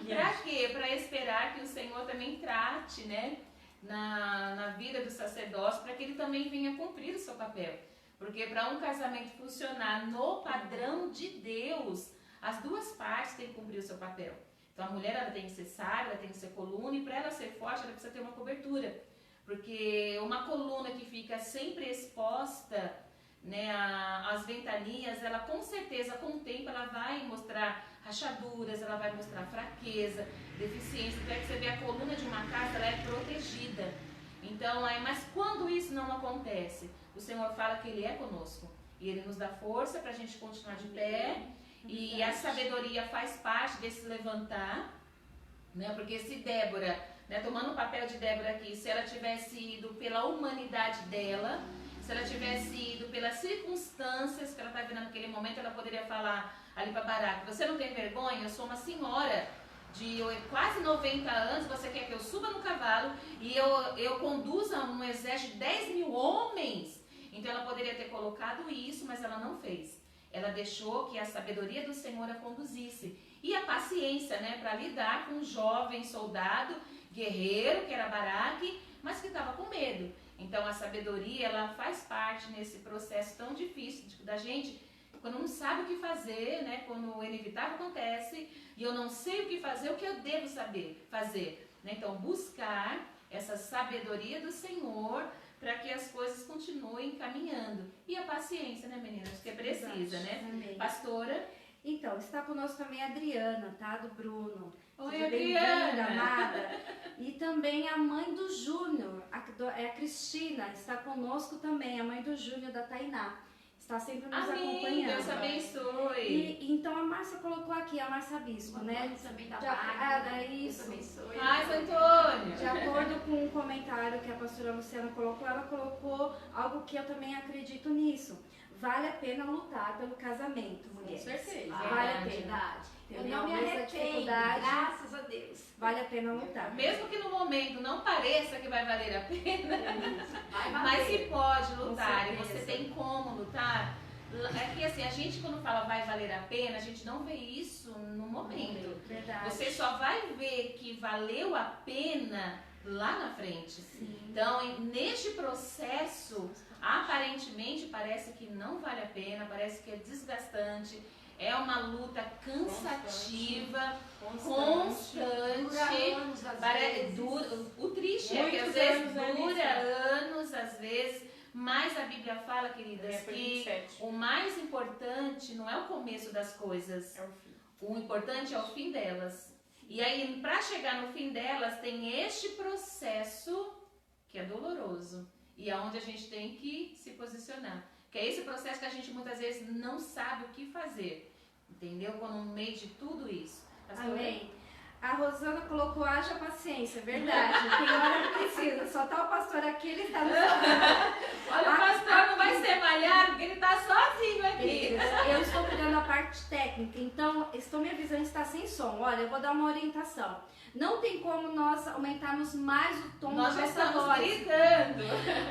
Para quê? Para esperar que o Senhor também trate, né, na vida do sacerdócio, para que ele também venha cumprir o seu papel. Porque para um casamento funcionar no padrão de Deus, as duas partes têm que cumprir o seu papel. Então a mulher, ela tem que ser sábia, ela tem que ser coluna, e para ela ser forte, ela precisa ter uma cobertura. Porque uma coluna que fica sempre exposta, né, às ventanias, ela com certeza, com o tempo, ela vai mostrar rachaduras, ela vai mostrar fraqueza, deficiência. Então, que você vê a coluna de uma casa, ela é protegida. Então, mas quando isso não acontece, o Senhor fala que Ele é conosco. E Ele nos dá força para a gente continuar de pé. E a sabedoria faz parte desse levantar, né? Porque se Débora, né, tomando o papel de Débora aqui, se ela tivesse ido pela humanidade dela, se ela tivesse ido pelas circunstâncias que ela está vivendo naquele momento, ela poderia falar ali para Baraque: você não tem vergonha? Eu sou uma senhora de quase 90 anos, você quer que eu suba no cavalo e eu conduza um exército de 10 mil homens? Então ela poderia ter colocado isso, mas ela não fez. Ela deixou que a sabedoria do Senhor a conduzisse. E a paciência, né, para lidar com um jovem soldado, guerreiro, que era Baraque, mas que estava com medo. Então a sabedoria, ela faz parte nesse processo tão difícil da gente, quando não sabe o que fazer, né, quando o inevitável acontece, e eu não sei o que fazer, o que eu devo fazer. Né? Então buscar essa sabedoria do Senhor, para que as coisas continuem caminhando. E a paciência, né, meninas? Que precisa, né? Amém. Pastora? Então, está conosco também a Adriana, tá? Do Bruno. Oi, Seja Adriana. bem-vinda, amada. E também a mãe do Júnior, a Cristina, está conosco também, a mãe do Júnior, da Tainá. Está sempre nos Amém. acompanhando. Deus abençoe. E então a Márcia colocou aqui, a Márcia Bispo, né? Também da Isso. Ai, Antônio. De acordo com um comentário que a pastora Luciana colocou, ela colocou algo que eu também acredito nisso. Vale a pena lutar pelo casamento, mulheres. Com certeza. Vale a pena. Verdade. Eu Entendeu? não me Mesmo a arrependo, dificuldade, graças a Deus. vale a pena lutar. Mesmo que no momento não pareça que vai valer a pena, Vai mas se valer. pode lutar e Com você certeza. tem como lutar. É que assim, a gente quando fala vai valer a pena, a gente não vê isso no momento. Verdade. Você só vai ver que valeu a pena lá na frente. Sim. Então, neste processo, aparentemente parece que não vale a pena, parece que é desgastante, é uma luta cansativa, constante. Dura anos, às vezes. O triste é que às Muitos vezes anos, né, dura Lisa? anos, às vezes, mas a Bíblia fala, queridas, Foi que 27. o mais importante não é o começo das coisas, É o fim. o importante é o fim delas. E aí, para chegar no fim delas, tem este processo que é doloroso e é onde a gente tem que se posicionar. Que é esse processo que a gente muitas vezes não sabe o que fazer, entendeu? Quando no meio de tudo isso. Pastora? Amém. A Rosana colocou, haja paciência, verdade. Tem hora que precisa. Só tá o pastor aqui, ele está no Olha, o pastor não vai ser malhado porque ele está sozinho aqui. Queridas, eu estou cuidando da parte técnica. técnica, então estão me avisando que está sem som. Olha, eu vou dar uma orientação. Não tem como nós aumentarmos mais o tom da nossa voz. Gritando.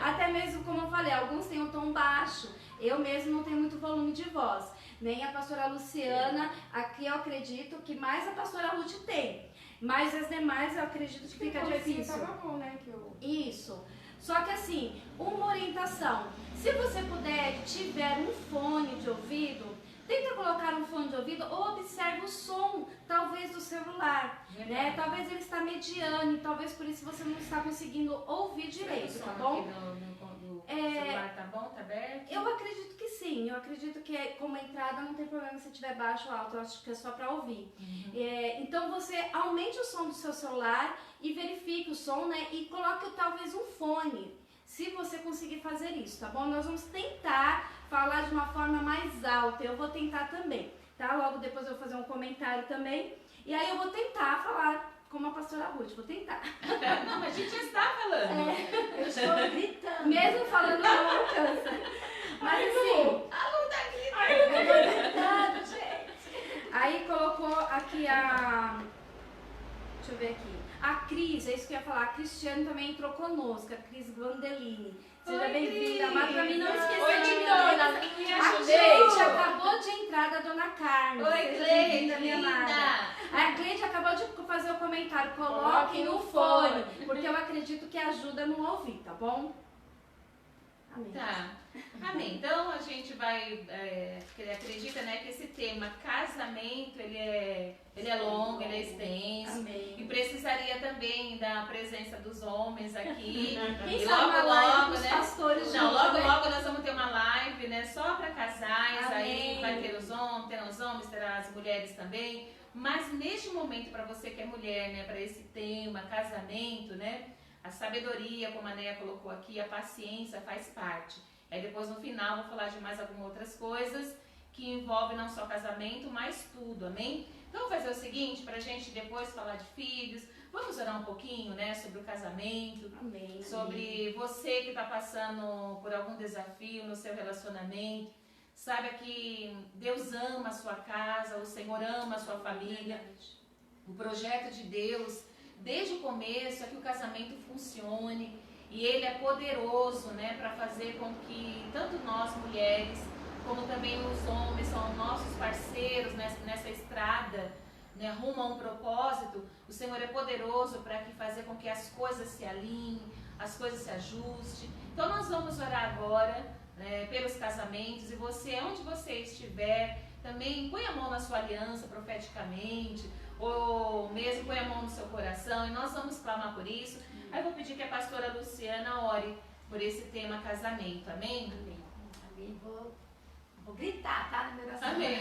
Até mesmo, como eu falei, alguns têm um tom baixo. Eu mesmo não tenho muito volume de voz. Nem a pastora Luciana, aqui eu acredito que mais a pastora Ruth tem. Mas as demais eu acredito que fica difícil. Tá na mão, né, que eu... Isso. Só que assim, uma orientação. Se você puder, tiver um fone de ouvido, tenta colocar um fone de ouvido ou observe o som, talvez, do celular, né? Talvez ele está mediano e talvez por isso você não está conseguindo ouvir direito, tá bom? Celular tá bom? Tá aberto? Eu acredito que sim, eu acredito que como entrada não tem problema se tiver baixo ou alto, eu acho que é só para ouvir. Então você aumente o som do seu celular e verifique o som, né? E coloque talvez um fone, se você conseguir fazer isso, tá bom? Nós vamos tentar falar de uma forma mais alta, eu vou tentar também, tá? Logo depois eu vou fazer um comentário também, e aí eu vou tentar falar como a pastora Ruth, vou tentar. Não, mas a gente já está falando. Eu estou gritando. Mesmo falando não alcança. Mas assim, Eu estou gritando, gente. aí colocou aqui a... Deixa eu ver aqui. A Cris, é isso que eu ia falar. A Cristiane também entrou conosco, a Cris Vandeline. Seja bem-vinda, mas pra mim não esquecer Oi, de Dona. ninguém. A Cleide acabou de entrar da Dona Carmen. Oi, Seja Cleide, bem-vinda, minha amada. linda. A Cleide acabou de fazer o comentário. Coloque no fone, porque eu acredito que ajuda a não ouvir, tá bom? Amém. Tá. Amém. Então a gente vai, acredita, né, que esse tema casamento, ele é longo, ele é extenso. Amém. E precisaria também da presença dos homens aqui. Quem E sabe logo, uma live logo, dos né? pastores Não, juntos, logo, né? logo nós vamos ter uma live, né, só para casais. Amém. Aí vai ter os homens, terão os homens, terá as mulheres também. Mas neste momento, para você que é mulher, né, para esse tema, casamento, né, a sabedoria, como a Neia colocou aqui, a paciência faz parte. Aí depois no final vou falar de mais algumas outras coisas que envolvem não só casamento, mas tudo, amém? Então vou fazer o seguinte, para a gente depois falar de filhos, vamos orar um pouquinho, né, sobre o casamento, Amém. sobre você que está passando por algum desafio no seu relacionamento. Saiba que Deus ama a sua casa, o Senhor ama a sua família. O projeto de Deus, desde o começo, é que o casamento funcione. E Ele é poderoso, né, para fazer com que tanto nós, mulheres, como também os homens, são nossos parceiros nessa estrada, né, rumo a um propósito. O Senhor é poderoso para fazer com que as coisas se alinhem, as coisas se ajustem. Então nós vamos orar agora, né, pelos casamentos, e você, onde você estiver, também põe a mão na sua aliança profeticamente, ou mesmo põe a mão no seu coração, e nós vamos clamar por isso. Aí eu vou pedir que a pastora Luciana ore por esse tema casamento, amém? Amém. Amém. Vou gritar, tá? Na minha oração. Amém.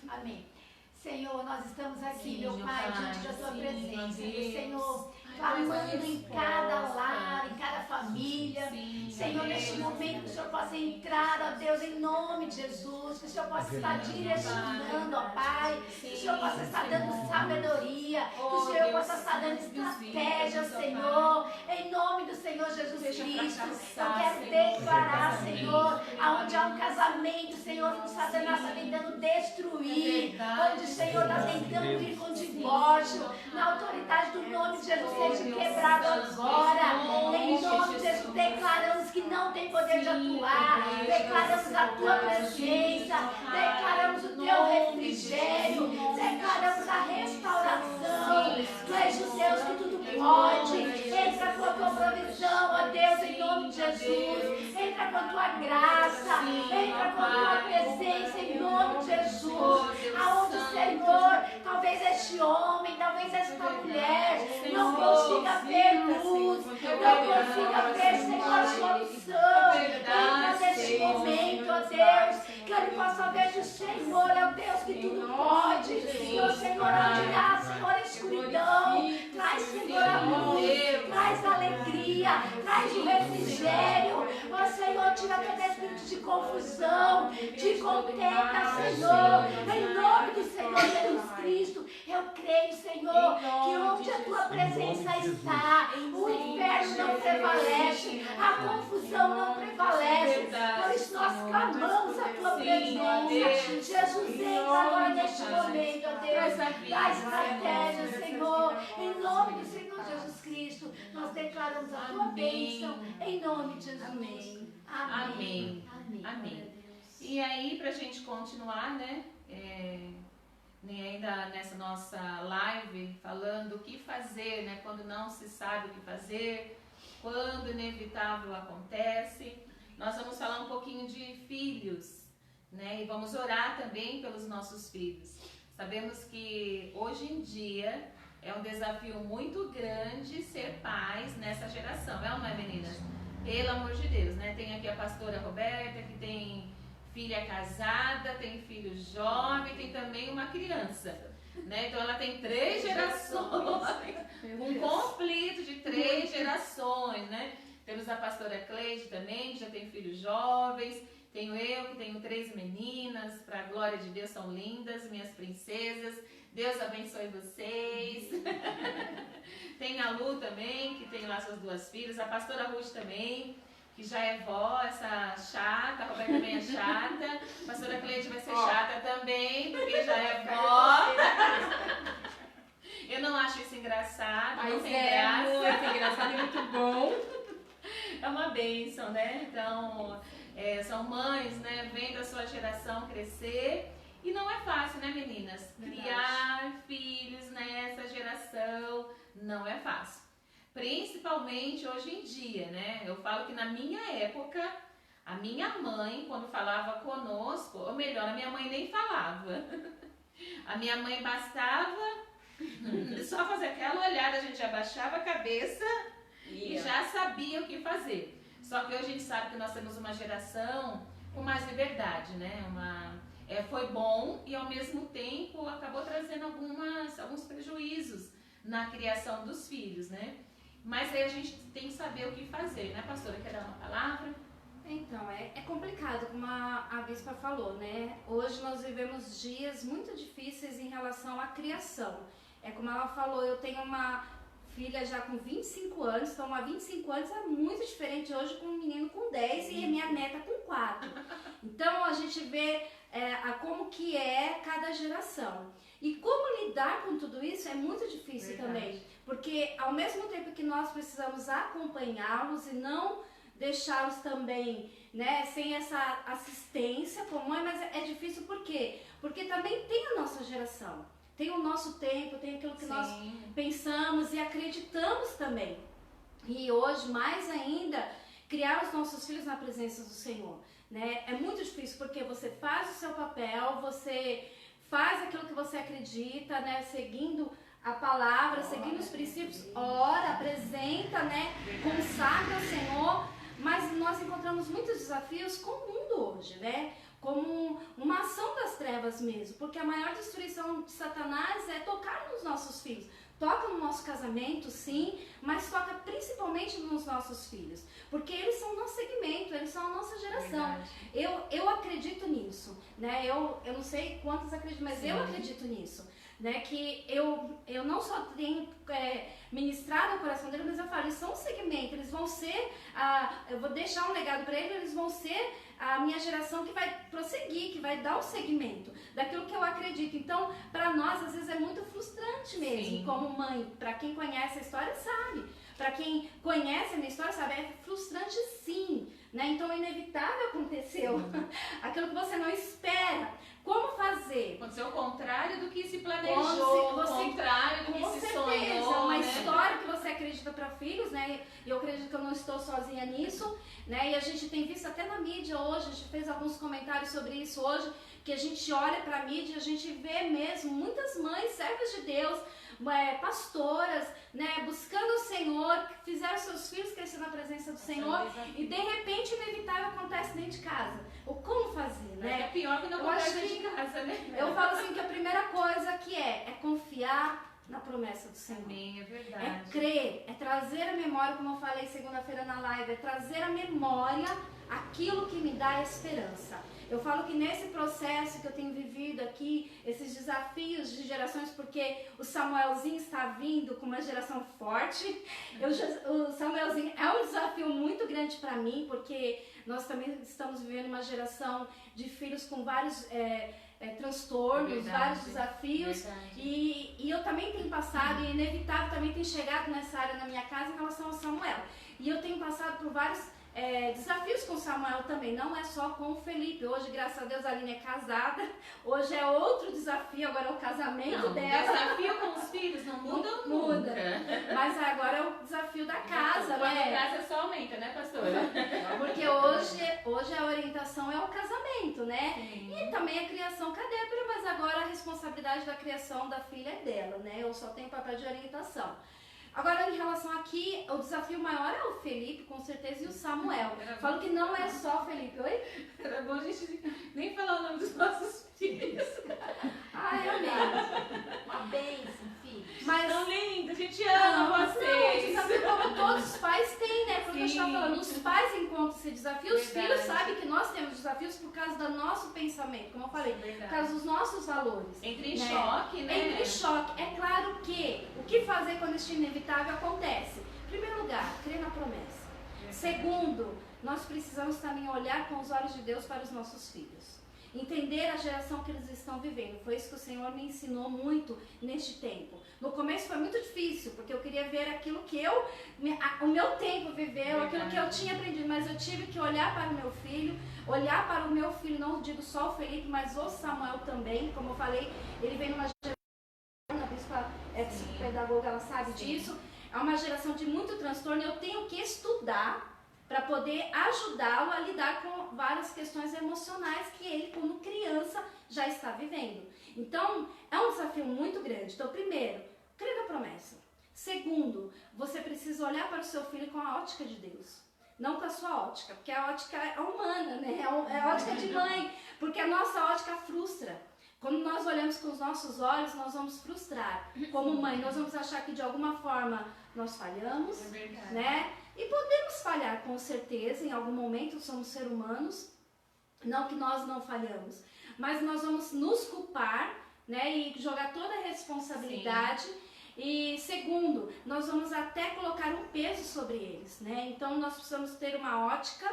Amém. Senhor, nós estamos aqui, Sim, meu Pai, diante da tua sim, presença. Deus. Senhor, Ai, clamando em Deus, cada resposta. lar, em cada família. Sim, Senhor, Deus. neste momento que o Senhor possa entrar, ó Deus, em nome de Jesus, que o Senhor possa estar direcionando, ó Pai, que o Senhor possa estar dando sabedoria, que o Senhor possa estar dando estratégia, Senhor, em nome do Senhor Jesus Cristo. Eu quero declarar, Senhor, aonde há um casamento, Senhor, que o Satanás está tentando destruir, onde o Senhor está tentando vir com divórcio, na autoridade do nome de Jesus, seja quebrado agora, em nome de Jesus, declaramos que não tem poder de atuar, declaramos a tua presença, declaramos o teu refrigério, declaramos a restauração. Tu és o Deus que tudo pode. Entra com a tua provisão, ó Deus, em nome de Jesus. Entra com a tua graça, entra com a tua presença, em nome de Jesus. Aonde o Senhor, talvez este homem, talvez esta mulher, não consiga ver luz, não consiga ver, Senhor, solução. Entra neste momento, ó Deus, que ele possa ver que o Senhor é o Deus que tudo pode. E o Senhor, onde há, Senhor, escuridão, traz, Senhor, a luz, traz alegria, traz o refrigério. Ó Senhor, tira todo espírito de confusão, de contenda, Senhor, em nome do Senhor Jesus Cristo. Eu creio, Senhor, que onde a tua presença está, o inferno não prevalece, a confusão não prevalece. Por isso nós clamamos a tua presença. Deus. Jesus, entra agora neste momento, ó Deus. Dá estratégia, Senhor. Em nome do Senhor Jesus Cristo, nós declaramos a tua bênção. Em nome de Jesus. Amém. Amém. Amém. E aí, pra gente continuar, né? Ainda nessa nossa live, falando o que fazer, né? Quando não se sabe o que fazer, quando o inevitável acontece. Nós vamos falar um pouquinho de filhos, né? E vamos orar também pelos nossos filhos. Sabemos que hoje em dia é um desafio muito grande ser pais nessa geração, é ou não é, meninas? Pelo amor de Deus, né? Tem aqui a pastora Roberta, que tem filha casada, tem filho jovem, tem também uma criança, né? Então ela tem 3 gerações, um conflito de 3 gerações, né? Temos a pastora Cleide também, que já tem filhos jovens, tenho eu, que tenho 3 meninas, para a glória de Deus, são lindas, minhas princesas, Deus abençoe vocês. Tem a Lu também, que tem lá suas 2 filhas, a pastora Ruth também, que já é vó, essa chata, a Roberta também é chata, a pastora Cleide vai ser chata também, porque já é vó. Eu não acho isso engraçado, Mas não tem é graça. muito engraçado e muito bom. É uma bênção, né? Então, são mães, né? Vendo a sua geração crescer. E não é fácil, né, meninas? Verdade. Criar filhos nessa geração não é fácil. Principalmente hoje em dia, né? Eu falo que na minha época, a minha mãe, quando falava conosco, ou melhor, a minha mãe nem falava. A minha mãe bastava só fazer aquela olhada, a gente abaixava a cabeça e já sabia o que fazer. Só que hoje a gente sabe que nós temos uma geração com mais liberdade, né? Foi bom e ao mesmo tempo acabou trazendo alguns prejuízos na criação dos filhos, né? Mas aí a gente tem que saber o que fazer, né, pastora? Quer dar uma palavra? Então, é complicado, como a Bispa falou, né? Hoje nós vivemos dias muito difíceis em relação à criação. É como ela falou, eu tenho uma filha já com 25 anos, então há 25 anos é muito diferente hoje com um menino com 10 e a minha neta com 4. Então a gente vê como que é cada geração. E como lidar com tudo isso é muito difícil. Verdade. Também, porque ao mesmo tempo que nós precisamos acompanhá-los e não deixá-los também, né, sem essa assistência como mãe, mas é difícil por quê? Porque também tem a nossa geração, tem o nosso tempo, tem aquilo que Sim. nós pensamos e acreditamos também. E hoje, mais ainda, criar os nossos filhos na presença do Senhor, né? É muito difícil porque você faz o seu papel, você faz aquilo que você acredita, né? Seguindo a palavra, seguindo os princípios, ora, apresenta, né? Consagra ao Senhor, mas nós encontramos muitos desafios com o mundo hoje, né? Como uma ação das trevas mesmo, porque a maior destruição de Satanás é tocar nos nossos filhos. Toca no nosso casamento, sim, mas toca principalmente nos nossos filhos, porque eles são o nosso segmento, eles são a nossa geração. Eu acredito nisso, né? Eu não sei quantos acreditam, mas sim. Eu acredito nisso, né? Que eu não só tenho ministrado o coração deles, mas eu falo, eles são um segmento, eles vão ser, eu vou deixar um legado para eles vão ser a minha geração que vai prosseguir, que vai dar o segmento daquilo que eu acredito. Então, para nós, às vezes é muito frustrante mesmo, Sim. como mãe. Para quem conhece a história, sabe. Para quem conhece a minha história, sabe, é frustrante sim, né? Então, é inevitável aconteceu. Aquilo que você não espera. Como fazer? Aconteceu o contrário do que se planejou, o contrário do que se sonhou. É uma história que você acredita para filhos, né? E eu acredito que eu não estou sozinha nisso, né? E a gente tem visto até na mídia hoje, a gente fez alguns comentários sobre isso hoje, que a gente olha para a mídia e a gente vê mesmo muitas mães, servas de Deus, pastoras, né, buscando o Senhor, que fizeram seus filhos crescer na presença do Senhor e de repente o inevitável acontece dentro de casa. Ou como fazer, né? É pior que não acontece dentro de casa, né? Eu falo assim que a primeira coisa que é confiar na promessa do Senhor. Amém, é verdade. É crer, é trazer a memória, como eu falei segunda-feira na live, é trazer a memória aquilo que me dá esperança. Eu falo que nesse processo que eu tenho vivido aqui, esses desafios de gerações, porque o Samuelzinho está vindo com uma geração forte. O Samuelzinho é um desafio muito grande para mim, porque nós também estamos vivendo uma geração de filhos com vários transtornos, vários desafios. E eu também tenho passado, e é inevitável também ter chegado nessa área na minha casa em relação ao Samuel. E eu tenho passado por vários desafios com o Samuel também, não é só com o Felipe. Hoje, graças a Deus, a Aline é casada. Hoje é outro desafio, agora é o casamento dela. O desafio com os filhos não muda nunca. Mas agora é o desafio da casa, Quando né? casa só aumenta, né, pastora? Porque hoje a orientação é o casamento, né? Sim. E também a criação cadébra, mas agora a responsabilidade da criação da filha é dela, né? Eu só tenho papel de orientação. Agora, em relação aqui, o desafio maior é o Felipe, com certeza, e o Samuel. Falo que não é só o Felipe. Oi? Era bom a gente nem falar o nome dos nossos filhos. Ai, amém. Uma bênção, filho. Mas Tão lindo, a gente ama vocês. o desafio como todos os pais têm, né? Porque eu estava Sim. falando, os pais encontram esse desafio, os Verdade. filhos sabem que nós temos desafios por causa do nosso pensamento, como eu falei, por causa dos nossos valores. Entra em né? choque, né? Entra em choque. É claro que o que fazer quando este inevitável acontece? Em primeiro lugar, crer na promessa. Segundo, nós precisamos também olhar com os olhos de Deus para os nossos filhos. Entender a geração que eles estão vivendo. Foi isso que o Senhor me ensinou muito neste tempo. No começo foi muito difícil, porque eu queria ver aquilo que o meu tempo viveu, aquilo que eu tinha aprendido. Mas eu tive que olhar para o meu filho, olhar para o meu filho, não digo só o Felipe, mas o Samuel também. Como eu falei, ele vem numa geração, a bispa é psicopedagoga, ela sabe disso. É uma geração de muito transtorno. Eu tenho que estudar para poder ajudá-lo a lidar com várias questões emocionais que ele, como criança, já está vivendo. Então, é um desafio muito grande. Então, primeiro, crer na promessa. Segundo, você precisa olhar para o seu filho com a ótica de Deus. Não com a sua ótica, porque a ótica é humana, né? É a ótica de mãe, porque a nossa ótica frustra. Quando nós olhamos com os nossos olhos, nós vamos frustrar. Como mãe, nós vamos achar que de alguma forma nós falhamos, né? E podemos falhar, com certeza, em algum momento somos seres humanos, não que nós não falhamos, mas nós vamos nos culpar, né, e jogar toda a responsabilidade. Sim. E segundo, nós vamos até colocar um peso sobre eles, né? Então nós precisamos ter uma ótica,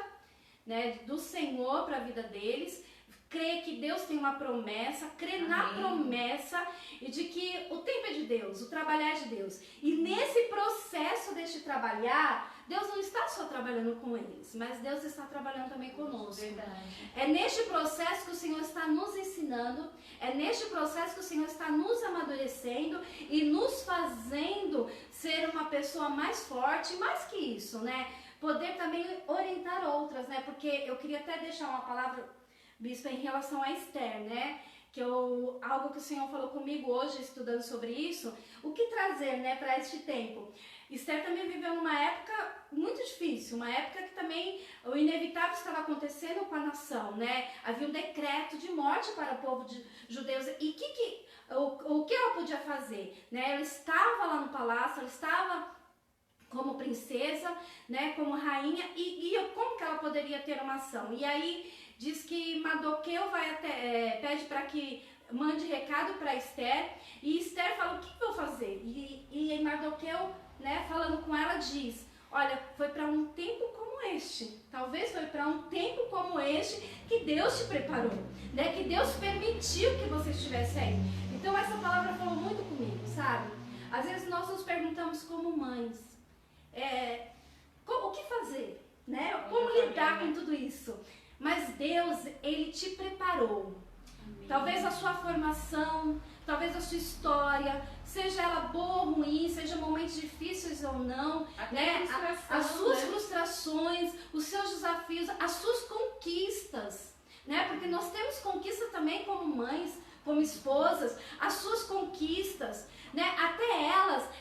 né, do Senhor para a vida deles. Crer que Deus tem uma promessa, crer na promessa e de que o tempo é de Deus, o trabalhar é de Deus. E nesse processo deste trabalhar, Deus não está só trabalhando com eles, mas Deus está trabalhando também conosco. Verdade. É neste processo que o Senhor está nos ensinando, é neste processo que o Senhor está nos amadurecendo e nos fazendo ser uma pessoa mais forte, mais que isso, né? Poder também orientar outras, né? Porque eu queria até deixar uma palavra, bispo, em relação a Esther, né? Algo que o Senhor falou comigo hoje, estudando sobre isso, o que trazer, né, para este tempo? Esther também viveu numa época muito difícil, uma época que também o inevitável estava acontecendo com a nação, né? Havia um decreto de morte para o povo de judeus. E o que ela podia fazer? Né? Ela estava lá no palácio, ela estava como princesa, né, como rainha, e como que ela poderia ter uma ação? E aí diz que Mardoqueu pede para que mande recado para Esther, e Esther fala, o que eu vou fazer? E Mardoqueu, né, falando com ela, diz, olha, foi para um tempo como este, talvez foi para um tempo como este que Deus te preparou, né, que Deus permitiu que você estivesse aí. Então essa palavra falou muito comigo, sabe? Às vezes nós nos perguntamos como mães, o que fazer, né? Como lidar com tudo isso? Mas Deus, Ele te preparou. Amém. Talvez a sua formação, talvez a sua história, seja ela boa ou ruim, seja momentos difíceis ou não, né? As suas frustrações, os seus desafios, as suas conquistas, né? Porque nós temos conquista também como mães, como esposas, as suas conquistas, né? Até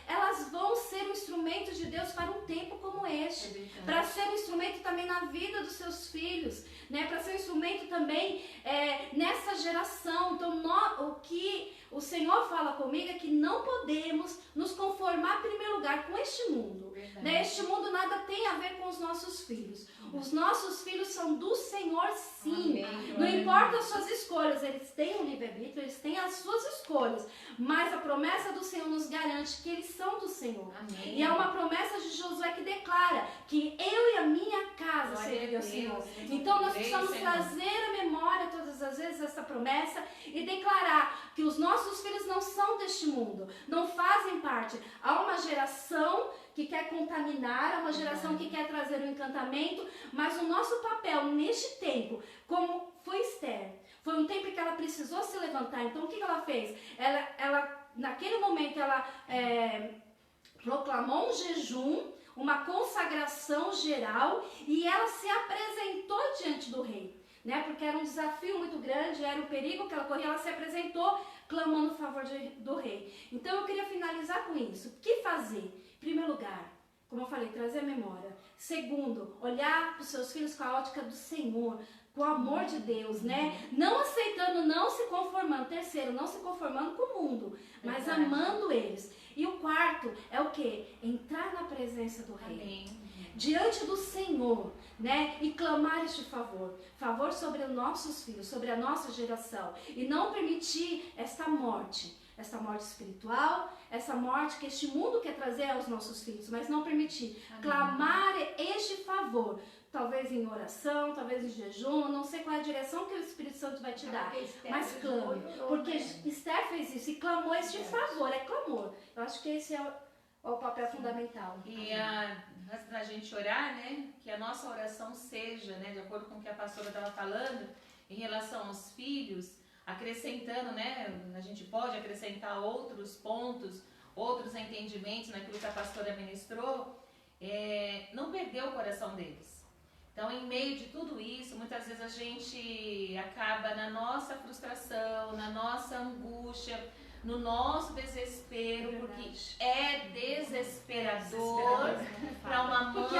elas vão ser um instrumento de Deus para um tempo como este, para ser um instrumento também na vida dos seus filhos, né? Para ser um instrumento também nessa geração. Então, o que o Senhor fala comigo é que não podemos nos conformar, em primeiro lugar, com este mundo. Né? Este mundo nada tem a ver com os nossos filhos. Os nossos filhos são do Senhor, sim. Amém. Não importa as suas escolhas, eles têm um livre-arbítrio, eles têm as suas escolhas. Mas a promessa do Senhor nos garante que eles são do Senhor. Amém. E é uma promessa de Josué que declara que eu e a minha casa servirem ao Senhor. Então nós precisamos trazer à memória todas as vezes essa promessa e declarar que os nossos filhos não são deste mundo, não fazem parte. Há uma geração que quer contaminar, há uma geração que quer trazer um encantamento, mas o nosso papel neste tempo, como foi Esther, foi um tempo que ela precisou se levantar. Então o que ela fez? Ela naquele momento, ela proclamou um jejum, uma consagração geral, e ela se apresentou diante do rei, né? Porque era um desafio muito grande, era um perigo que ela corria, ela se apresentou clamando o favor do rei. Então eu queria finalizar com isso. O que fazer? Em primeiro lugar, como eu falei, trazer a memória. Segundo, olhar para os seus filhos com a ótica do Senhor, com o amor de Deus, né? Não aceitando, não se conformando. Terceiro, não se conformando com o mundo, mas amando eles. E o quarto é o quê? Entrar na presença do Rei. Amém. Diante do Senhor, né? E clamar este favor. Favor sobre os nossos filhos, sobre a nossa geração. E não permitir esta morte espiritual, essa morte que este mundo quer trazer aos nossos filhos, mas não permitir. Amém. Clamar este favor. Talvez em oração, talvez em jejum, não sei qual é a direção que o Espírito Santo vai te dar, mas clame, porque Esther fez isso e clamou este favor, é clamor. Eu acho que esse é o papel fundamental. E antes da gente orar, né, que a nossa oração seja, né, de acordo com o que a pastora estava falando, em relação aos filhos, acrescentando, né, a gente pode acrescentar outros pontos, outros entendimentos naquilo que a pastora ministrou, não perder o coração deles. Então, em meio de tudo isso, muitas vezes a gente acaba na nossa frustração, na nossa angústia, no nosso desespero, porque é desesperador para uma mãe que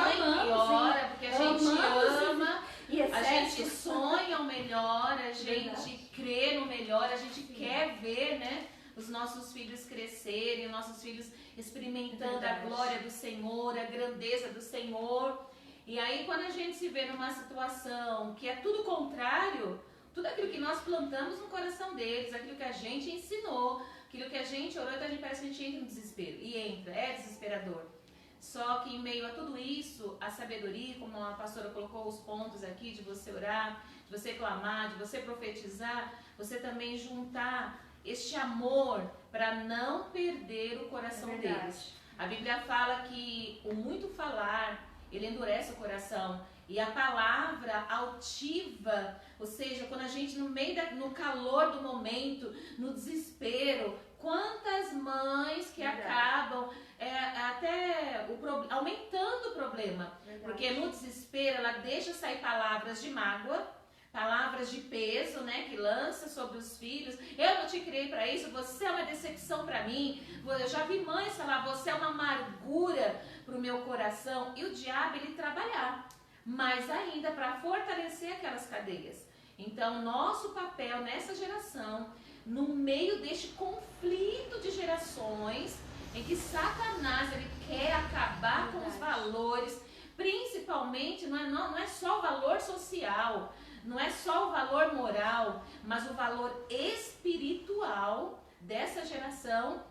ora, porque a gente ama, a gente sonha o melhor, a gente crê no melhor, a gente quer ver, né, os nossos filhos crescerem, os nossos filhos experimentando a glória do Senhor, a grandeza do Senhor. E aí, quando a gente se vê numa situação que é tudo contrário, tudo aquilo que nós plantamos no coração deles, aquilo que a gente ensinou, aquilo que a gente orou, então a gente parece que a gente entra no desespero. E entra, é desesperador. Só que em meio a tudo isso, a sabedoria, como a pastora colocou os pontos aqui, de você orar, de você clamar, de você profetizar, você também juntar este amor para não perder o coração deles. A Bíblia fala que o muito falar, ele endurece o coração. E a palavra altiva, ou seja, quando a gente no calor do momento, no desespero, quantas mães que acabam aumentando o problema. Porque no desespero ela deixa sair palavras de mágoa, palavras de peso, né, que lança sobre os filhos. Eu não te criei para isso, você é uma decepção para mim. Eu já vi mães falar, você é uma amargura para o meu coração. E o diabo, ele trabalhar, mas ainda para fortalecer aquelas cadeias. Então, nosso papel nessa geração, no meio deste conflito de gerações, em que Satanás, ele quer acabar com os valores, principalmente, não é só o valor social, não é só o valor moral, mas o valor espiritual dessa geração.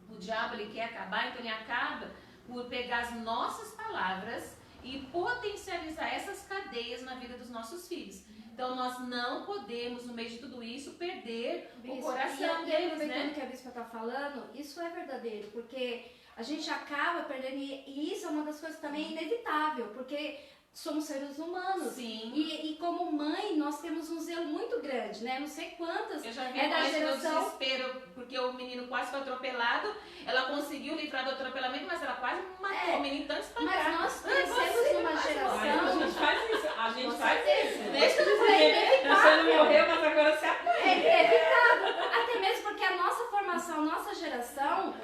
O diabo, ele quer acabar, então ele acaba por pegar as nossas palavras e potencializar essas cadeias na vida dos nossos filhos. Então nós não podemos, no meio de tudo isso, perder o coração deles, né? Que a Bispa está falando, isso é verdadeiro, porque a gente acaba perdendo, e isso é uma das coisas também inevitável, porque somos seres humanos. Sim. E como mãe, nós temos um zelo muito grande, né? Não sei quantas. Eu já vi mães no desespero, porque o menino quase foi atropelado. Ela conseguiu livrar do atropelamento, mas ela quase matou o menino tão espancado. Mas nós crescemos numa geração. A gente faz isso. A gente faz isso. Deixa eu dizer, você não morreu, mas agora você aprende. É evitado. a nossa geração,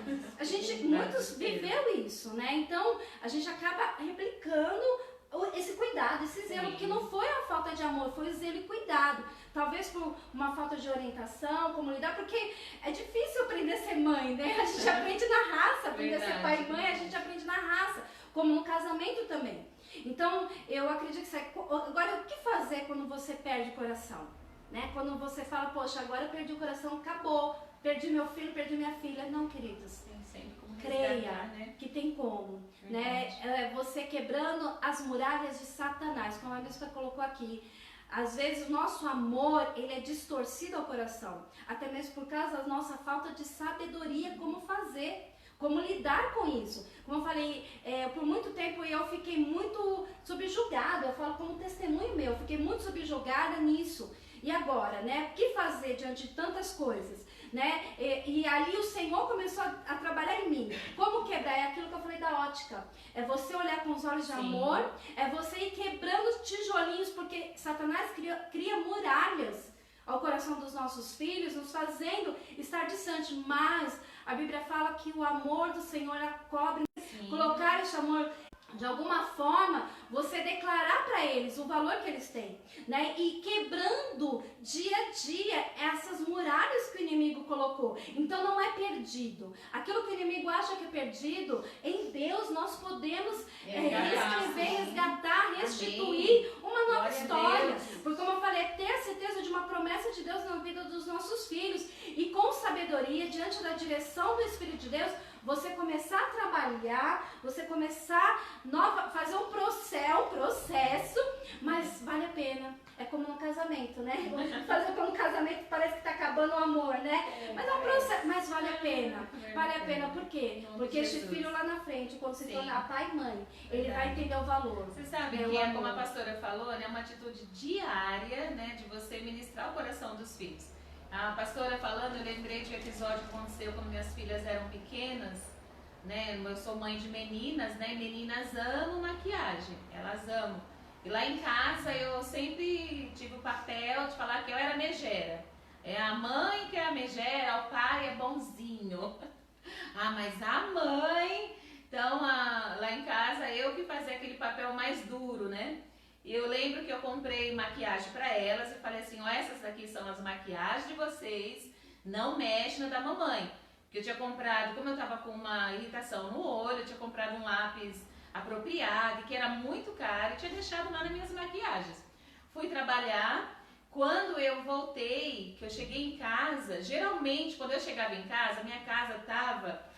muitos viveu isso, né? Então, a gente acaba replicando esse cuidado, esse zelo, porque não foi a falta de amor, foi o zelo e cuidado. Talvez por uma falta de orientação, como lidar, porque é difícil aprender a ser mãe, né? A gente aprende na raça, aprender a ser pai e mãe, a gente aprende na raça, como no casamento também. Então, eu acredito que agora, o que fazer quando você perde o coração? Né? Quando você fala, poxa, agora eu perdi o coração, acabou, perdi meu filho, perdi minha filha. Não, queridos, creia, né? Que tem como, né? Você quebrando as muralhas de Satanás, como a bispa colocou aqui. Às vezes o nosso amor, ele é distorcido ao coração, até mesmo por causa da nossa falta de sabedoria, como fazer, como lidar com isso. Como eu falei, por muito tempo eu fiquei muito subjugada, eu falo como testemunho meu, fiquei muito subjugada nisso. E agora, né? O que fazer diante de tantas coisas, né? E ali o Senhor começou a trabalhar em mim. Como quebrar? É aquilo que eu falei da ótica. É você olhar com os olhos de amor, é você ir quebrando os tijolinhos, porque Satanás cria muralhas ao coração dos nossos filhos, nos fazendo estar distante. Mas a Bíblia fala que o amor do Senhor a cobre. Colocar esse amor, de alguma forma, você declarar para eles o valor que eles têm, né? E quebrando dia a dia essas muralhas que o inimigo colocou. Então não é perdido. Aquilo que o inimigo acha que é perdido, em Deus nós podemos reescrever, resgatar, restituir uma nova história. Porque, como eu falei, ter a certeza de uma promessa de Deus na vida dos nossos filhos. E com sabedoria, diante da direção do Espírito de Deus, você começar a trabalhar, você começar a fazer um processo, mas vale a pena. É como no casamento, né? Fazer como no casamento parece que tá acabando o amor, né? Mas é um processo, mas vale a pena. Vale a pena, por quê? Porque este filho lá na frente, quando se tornar pai e mãe, ele vai entender o valor. Você sabe que é como a pastora falou, né? Uma atitude diária, né? De você ministrar o coração dos filhos. A pastora falando, eu lembrei de um episódio que aconteceu quando minhas filhas eram pequenas, né? Eu sou mãe de meninas, né? Meninas amam maquiagem, elas amam. E lá em casa eu sempre tive o papel de falar que eu era megera. É a mãe que é a megera, o pai é bonzinho. Ah, mas a mãe... Então, lá em casa eu que fazia aquele papel mais duro, né? E eu lembro que eu comprei maquiagem para elas e falei assim, ó, essas daqui são as maquiagens de vocês, não mexe na da mamãe. Porque eu tinha comprado, como eu tava com uma irritação no olho, eu tinha comprado um lápis apropriado, que era muito caro, e tinha deixado lá nas minhas maquiagens. Fui trabalhar, quando eu voltei, que eu cheguei em casa, geralmente quando eu chegava em casa, minha casa tava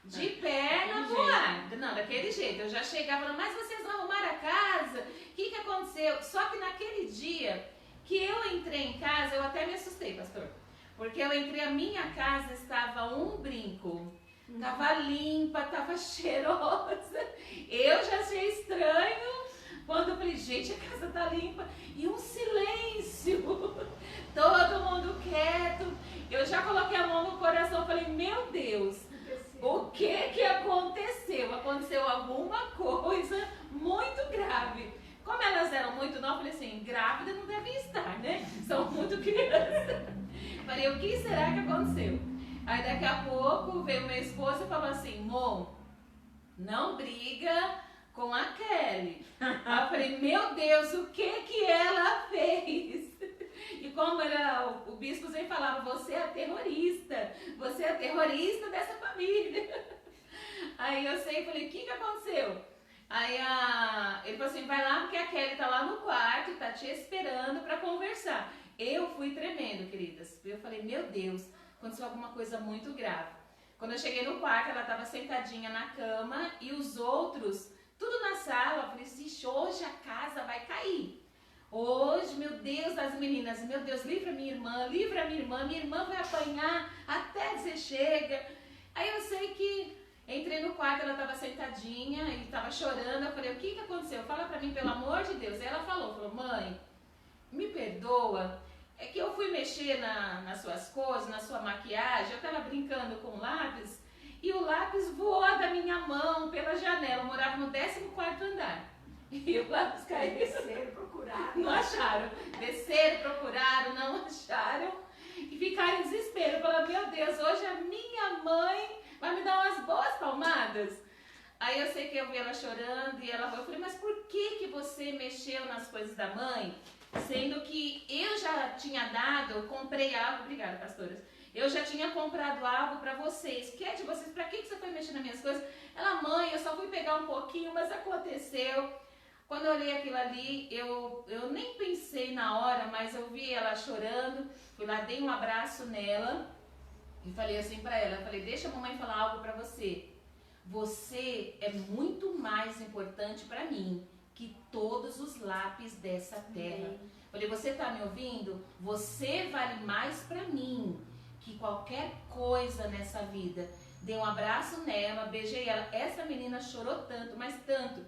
de perna pro ar. Não, daquele jeito. Eu já chegava, mas vocês não arrumaram a casa? O que aconteceu? Só que naquele dia que eu entrei em casa, eu até me assustei, pastor. Porque eu entrei, a minha casa estava um brinco. Tava limpa, tava cheirosa. Eu já achei estranho quando eu falei, gente, a casa tá limpa. E um silêncio. Todo mundo quieto. Eu já coloquei a mão no coração e falei, meu Deus. O que aconteceu? Aconteceu alguma coisa muito grave. Como elas eram muito novas, eu falei assim, grávida não devem estar, né? São muito crianças. Falei, o que será que aconteceu? Aí daqui a pouco veio meu esposo e falou assim, Mo, não briga com a Kelly. Aí eu falei, meu Deus, o que ela fez? E como o bispo sempre falava, você é a terrorista dessa família. Aí eu sei, falei, o que aconteceu? Aí ele falou assim, vai lá porque a Kelly tá lá no quarto e tá te esperando pra conversar. Eu fui tremendo, queridas. Eu falei, meu Deus, aconteceu alguma coisa muito grave. Quando eu cheguei no quarto, ela tava sentadinha na cama e os outros, tudo na sala. Eu falei, ixi, hoje a casa vai cair. Hoje, meu Deus, as meninas, meu Deus, livra minha irmã vai apanhar até dizer chega. Aí eu sei que entrei no quarto, ela estava sentadinha e estava chorando. Eu falei, o que aconteceu? Fala pra mim, pelo amor de Deus. Aí ela falou, mãe, me perdoa, é que eu fui mexer nas suas coisas, na sua maquiagem, eu estava brincando com o lápis e o lápis voou da minha mão pela janela. Eu morava no 14º andar. E o lápis caiu. Desceram, procuraram. Não acharam. Desceram, procuraram, não acharam. E ficaram em desespero. Falaram, meu Deus, hoje a minha mãe vai me dar umas boas palmadas. Aí eu sei que eu vi ela chorando e ela falou, eu falei, mas por que você mexeu nas coisas da mãe? Sendo que eu já tinha dado, eu comprei algo, obrigada, pastoras, eu já tinha comprado algo para vocês, que é de vocês, para que você foi mexer nas minhas coisas? Ela, mãe, eu só fui pegar um pouquinho, mas aconteceu. Quando eu olhei aquilo ali, eu nem pensei na hora, mas eu vi ela chorando, fui lá, dei um abraço nela e falei assim para ela, falei, deixa a mamãe falar algo para você. Você é muito mais importante para mim que todos os lápis dessa terra. Falei, você tá me ouvindo? Você vale mais para mim que qualquer coisa nessa vida. Dei um abraço nela, beijei ela. Essa menina chorou tanto, mas tanto.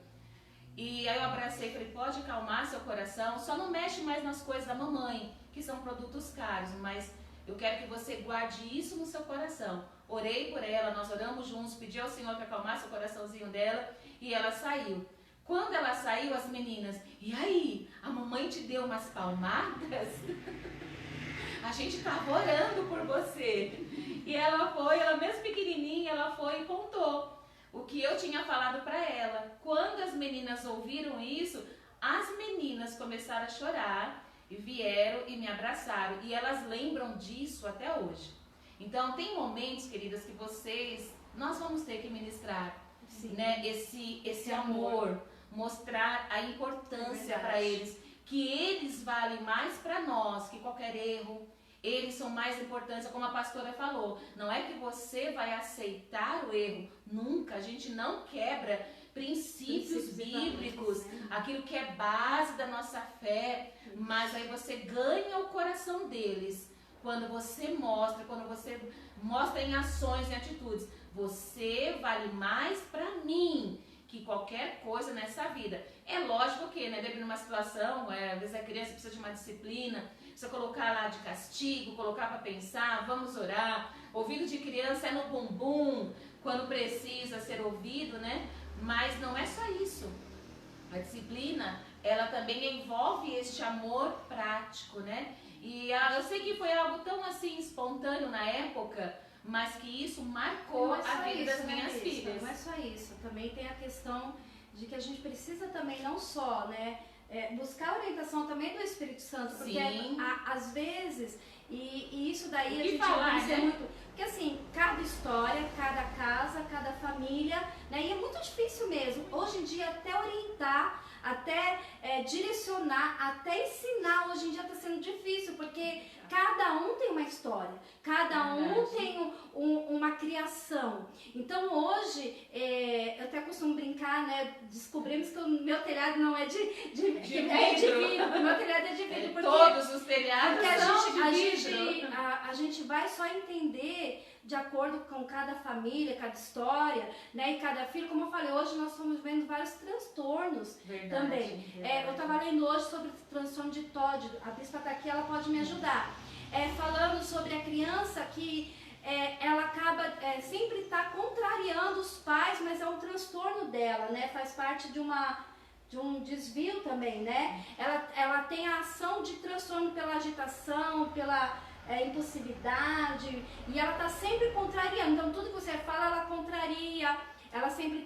E aí eu abracei e falei, pode acalmar seu coração, só não mexe mais nas coisas da mamãe, que são produtos caros, mas eu quero que você guarde isso no seu coração. Orei por ela, nós oramos juntos, pedi ao Senhor para acalmar seu coraçãozinho dela e ela saiu. Quando ela saiu, as meninas, e aí, a mamãe te deu umas palmadas? A gente estava orando por você. E ela foi, ela mesmo pequenininha, ela foi e contou o que eu tinha falado para ela. Quando as meninas ouviram isso, as meninas começaram a chorar e vieram e me abraçaram. E elas lembram disso até hoje. Então, tem momentos, queridas, que nós vamos ter que ministrar, né, esse amor, mostrar a importância para eles, que eles valem mais para nós que qualquer erro. Eles são mais importantes, como a pastora falou. Não é que você vai aceitar o erro, nunca. A gente não quebra princípios bíblicos, aquilo que é base da nossa fé, mas aí você ganha o coração deles. Quando você mostra em ações, em atitudes, você vale mais para mim que qualquer coisa nessa vida. É lógico que, né, dependendo de uma situação, às vezes a criança precisa de uma disciplina, precisa colocar lá de castigo, colocar para pensar, vamos orar. Ouvido de criança é no bumbum, quando precisa ser ouvido, né? Mas não é só isso. A disciplina, ela também envolve este amor prático, né? E eu sei que foi algo tão assim espontâneo na época, mas que isso marcou a vida das minhas filhas. Não é só isso, também tem a questão de que a gente precisa também não só, né, buscar a orientação também do Espírito Santo, porque às vezes, e isso daí a gente falar, né? muito, porque assim, cada história, cada casa, cada família, né, e é muito difícil mesmo, hoje em dia até orientar, até direcionar, até ensinar, hoje em dia está sendo difícil, porque cada um tem uma história, cada um tem uma criação. Então hoje, eu até costumo brincar, né? Descobrimos que o meu telhado não é de vidro. O meu telhado é de vidro. Porque todos os telhados são de vidro. A gente vai só entender de acordo com cada família, cada história, né? E cada filho. Como eu falei, hoje nós estamos vendo vários transtornos também. Eu estava lendo hoje sobre o transtorno de TOD. A Bispa está aqui, ela pode me ajudar. Falando sobre a criança que ela acaba sempre contrariando os pais, mas é um transtorno dela, né? Faz parte de um desvio também, né? Ela tem a ação de transtorno pela agitação, pela impulsividade, e ela tá sempre contrariando. Então tudo que você fala, ela contraria. Ela sempre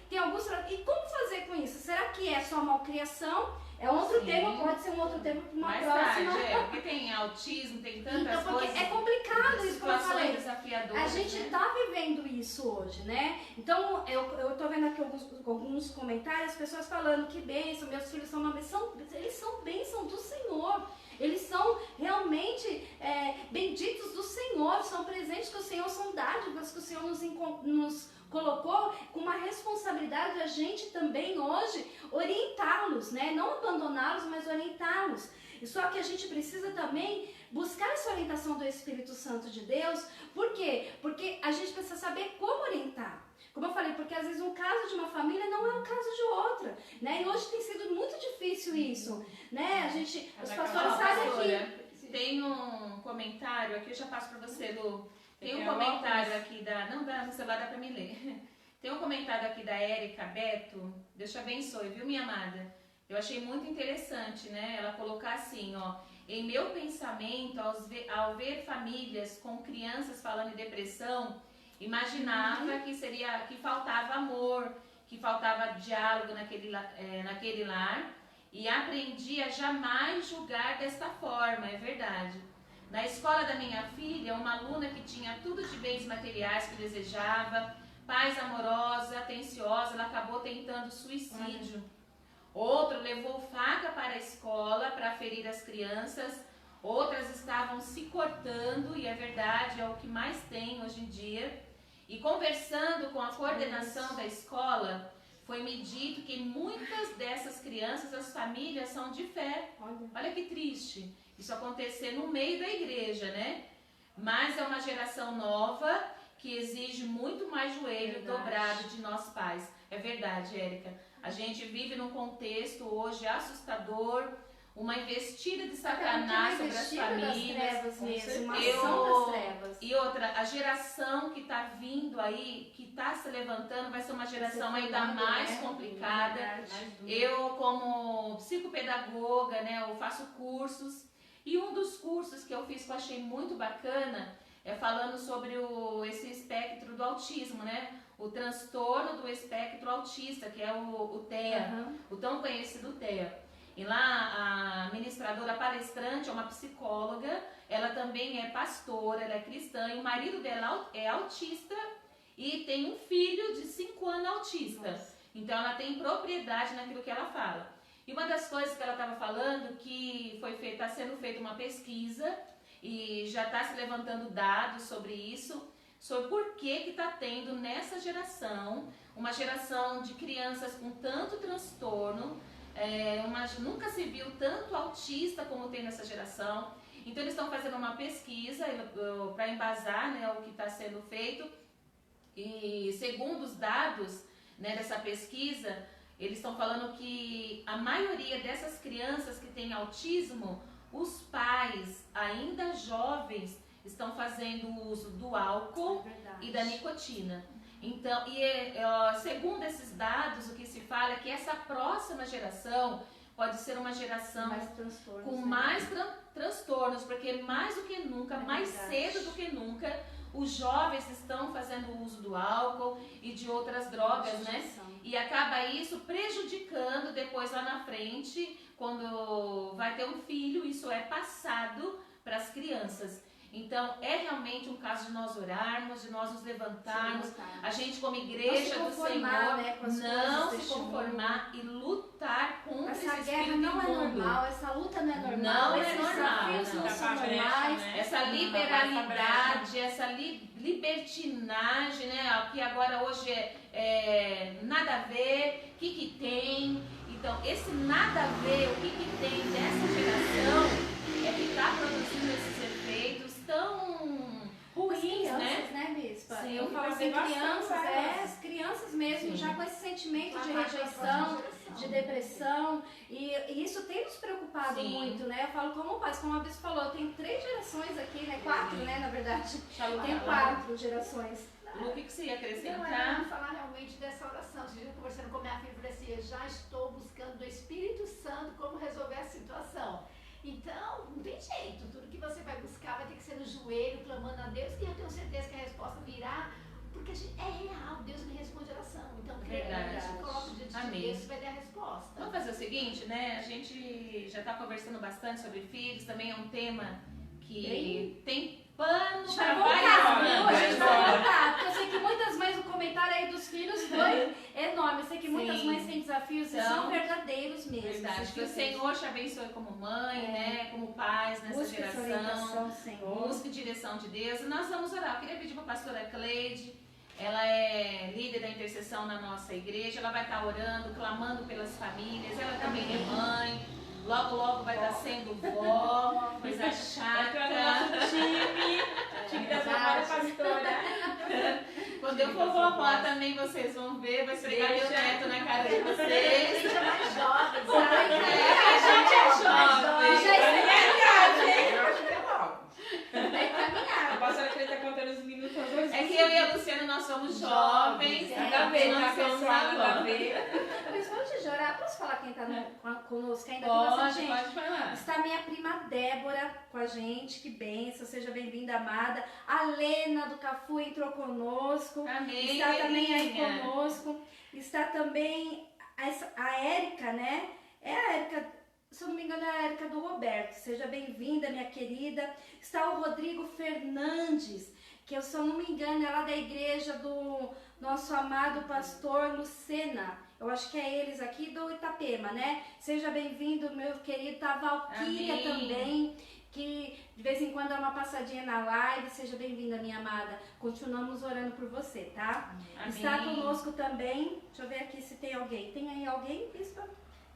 tem alguns... E como fazer com isso? Será que é só malcriação? É outro tema, pode ser um outro tema para uma próxima. Porque tem autismo, tem tantas então, coisas. É complicado isso, como eu falei. Desafiadoras, a gente está vivendo isso hoje, né? Então, eu tô vendo aqui alguns comentários, pessoas falando que bênção, meus filhos são uma bênção. Eles são bênção do Senhor. Eles são realmente benditos do Senhor, são presentes que o Senhor, são dádivas que o Senhor nos colocou com uma responsabilidade a gente também hoje orientá-los, né? Não abandoná-los, mas orientá-los. E só que a gente precisa também buscar essa orientação do Espírito Santo de Deus. Por quê? Porque a gente precisa saber como orientar. Como eu falei, porque às vezes um caso de uma família não é um caso de outra, né? E hoje tem sido muito difícil isso, né? Os pastores sabem que... Tem um comentário aqui, eu já passo para você, Lu. Tem um comentário aqui no celular dá pra me ler. Tem um comentário aqui da Érica Beto, Deus te abençoe, viu, minha amada? Eu achei muito interessante, né? Ela colocar assim, ó, em meu pensamento, ao ver famílias com crianças falando em depressão, imaginava que faltava amor, que faltava diálogo naquele lar, e aprendi a jamais julgar desta forma, é verdade. Na escola da minha filha, uma aluna que tinha tudo de bens materiais que desejava, paz amorosa, atenciosa, ela acabou tentando suicídio. Outro levou faca para a escola para ferir as crianças. Outras estavam se cortando, e é verdade, é o que mais tem hoje em dia. E conversando com a coordenação da escola, foi me dito que muitas dessas crianças, as famílias são de fé. Olha que triste isso acontecer no meio da igreja, né? Mas é uma geração nova que exige muito mais joelho dobrado de nós pais. É verdade, Érica. A gente vive num contexto hoje assustador, uma investida de Satanás sobre as famílias. Das trevas mesmo, uma Eu- ação das trevas. E outra, a geração que está vindo aí, que está se levantando, vai ser uma geração ainda mais complicada. Eu, como psicopedagoga, né, eu faço cursos, e um dos cursos que eu fiz que eu achei muito bacana é falando sobre esse espectro do autismo, né? O transtorno do espectro autista, que é o TEA, o tão conhecido TEA. E lá a ministradora palestrante é uma psicóloga, ela também é pastora, ela é cristã, e o marido dela é autista e tem um filho de 5 anos autista. Nossa. Então ela tem propriedade naquilo que ela fala. E uma das coisas que ela estava falando, que está sendo feita uma pesquisa e já está se levantando dados sobre isso, sobre por que está tendo nessa geração, uma geração de crianças com tanto transtorno, nunca se viu tanto autista como tem nessa geração. Então eles estão fazendo uma pesquisa para embasar, né, o que está sendo feito, e segundo os dados, né, dessa pesquisa, eles estão falando que a maioria dessas crianças que têm autismo, os pais ainda jovens estão fazendo uso do álcool e da nicotina. Então, segundo esses dados, o que se fala é que essa próxima geração pode ser uma geração com mais transtornos, porque mais do que nunca, mais cedo do que nunca, os jovens estão fazendo uso do álcool e de outras drogas, né? E acaba isso prejudicando depois lá na frente, quando vai ter um filho, isso é passado para as crianças. Então, é realmente um caso de nós orarmos, de nós nos levantarmos, a gente como igreja do Senhor, né, não se conformar e lutar contra esse espírito imundo. Essa guerra não é normal, essa luta não é normal. Não é normal, não são normais. Essa liberalidade, essa libertinagem, né, que agora hoje é nada a ver, o que tem. Então, esse nada a ver, o que tem nessa geração é que está produzindo esses efeitos tão ruins, crianças, né, Bispa? Sim, eu falo assim, as crianças mesmo, já com esse sentimento de rejeição, de depressão, e isso tem nos preocupado muito, né? Eu falo como pais, como a Bispa falou, tem 3 gerações aqui, né? 4, né, na verdade. Tem 4 gerações. Lu, o que você ia acrescentar? Não, era falar realmente dessa oração. Esse dia, conversando com minha filha, eu falei assim, eu já estou buscando do Espírito Santo como resolver a situação. Então, não tem jeito, tudo que você vai buscar vai ter que ser no joelho, clamando a Deus, e eu tenho certeza que a resposta virá, porque a gente, é real, Deus me responde a oração. Então, coloca diante de Deus e vai ter a resposta. Vamos fazer o seguinte, né? A gente já está conversando bastante sobre filhos, também é um tema que tem pano para várias voltar, porque eu sei que muitas mães, o comentário aí dos filhos foi enorme. Eu sei que muitas mães têm desafios e são verdadeiros mesmo. Verdade, que o Senhor te abençoe como mãe, né, como pais nessa geração. Busque direção de Deus. E nós vamos orar. Eu queria pedir para a pastora Cleide, ela é líder da intercessão na nossa igreja, ela vai estar orando, clamando pelas famílias, ela também é mãe. Logo, logo vai estar sendo vó, coisa chata. Time da Samara Pastora. Quando eu for vovó também vocês vão ver, vai pegar meu neto na cara de vocês. A gente é mais jovem, sabe? A gente é jovem. A pastora que ele está contando os minutos hoje. É que eu e a Luciana, nós somos jovens. Nada a ver, nós tá, somos pessoal? Nada a agora. ver. Principalmente orar. Posso falar quem está conosco ainda? Aqui, gente? Pode falar. Está minha prima Débora com a gente, que benção, seja bem-vinda, amada. A Lena do Cafu entrou conosco. Amém. Está também aí Belinha. conosco. Está também a Érica, né? É a Érica, se eu não me engano, é a Érica do Roberto. Seja bem-vinda, minha querida. Está o Rodrigo Fernandes, que eu, se eu não me engano, é lá da igreja do nosso amado pastor Lucena. Eu acho que é eles aqui do Itapema, né? Seja bem-vindo, meu querido. Tá a Valquíria Amém. também, que de vez em quando dá uma passadinha na live. Seja bem-vinda, minha amada. Continuamos orando por você, tá? Amém. Está conosco também, deixa eu ver aqui se tem alguém. Tem aí alguém, bispa?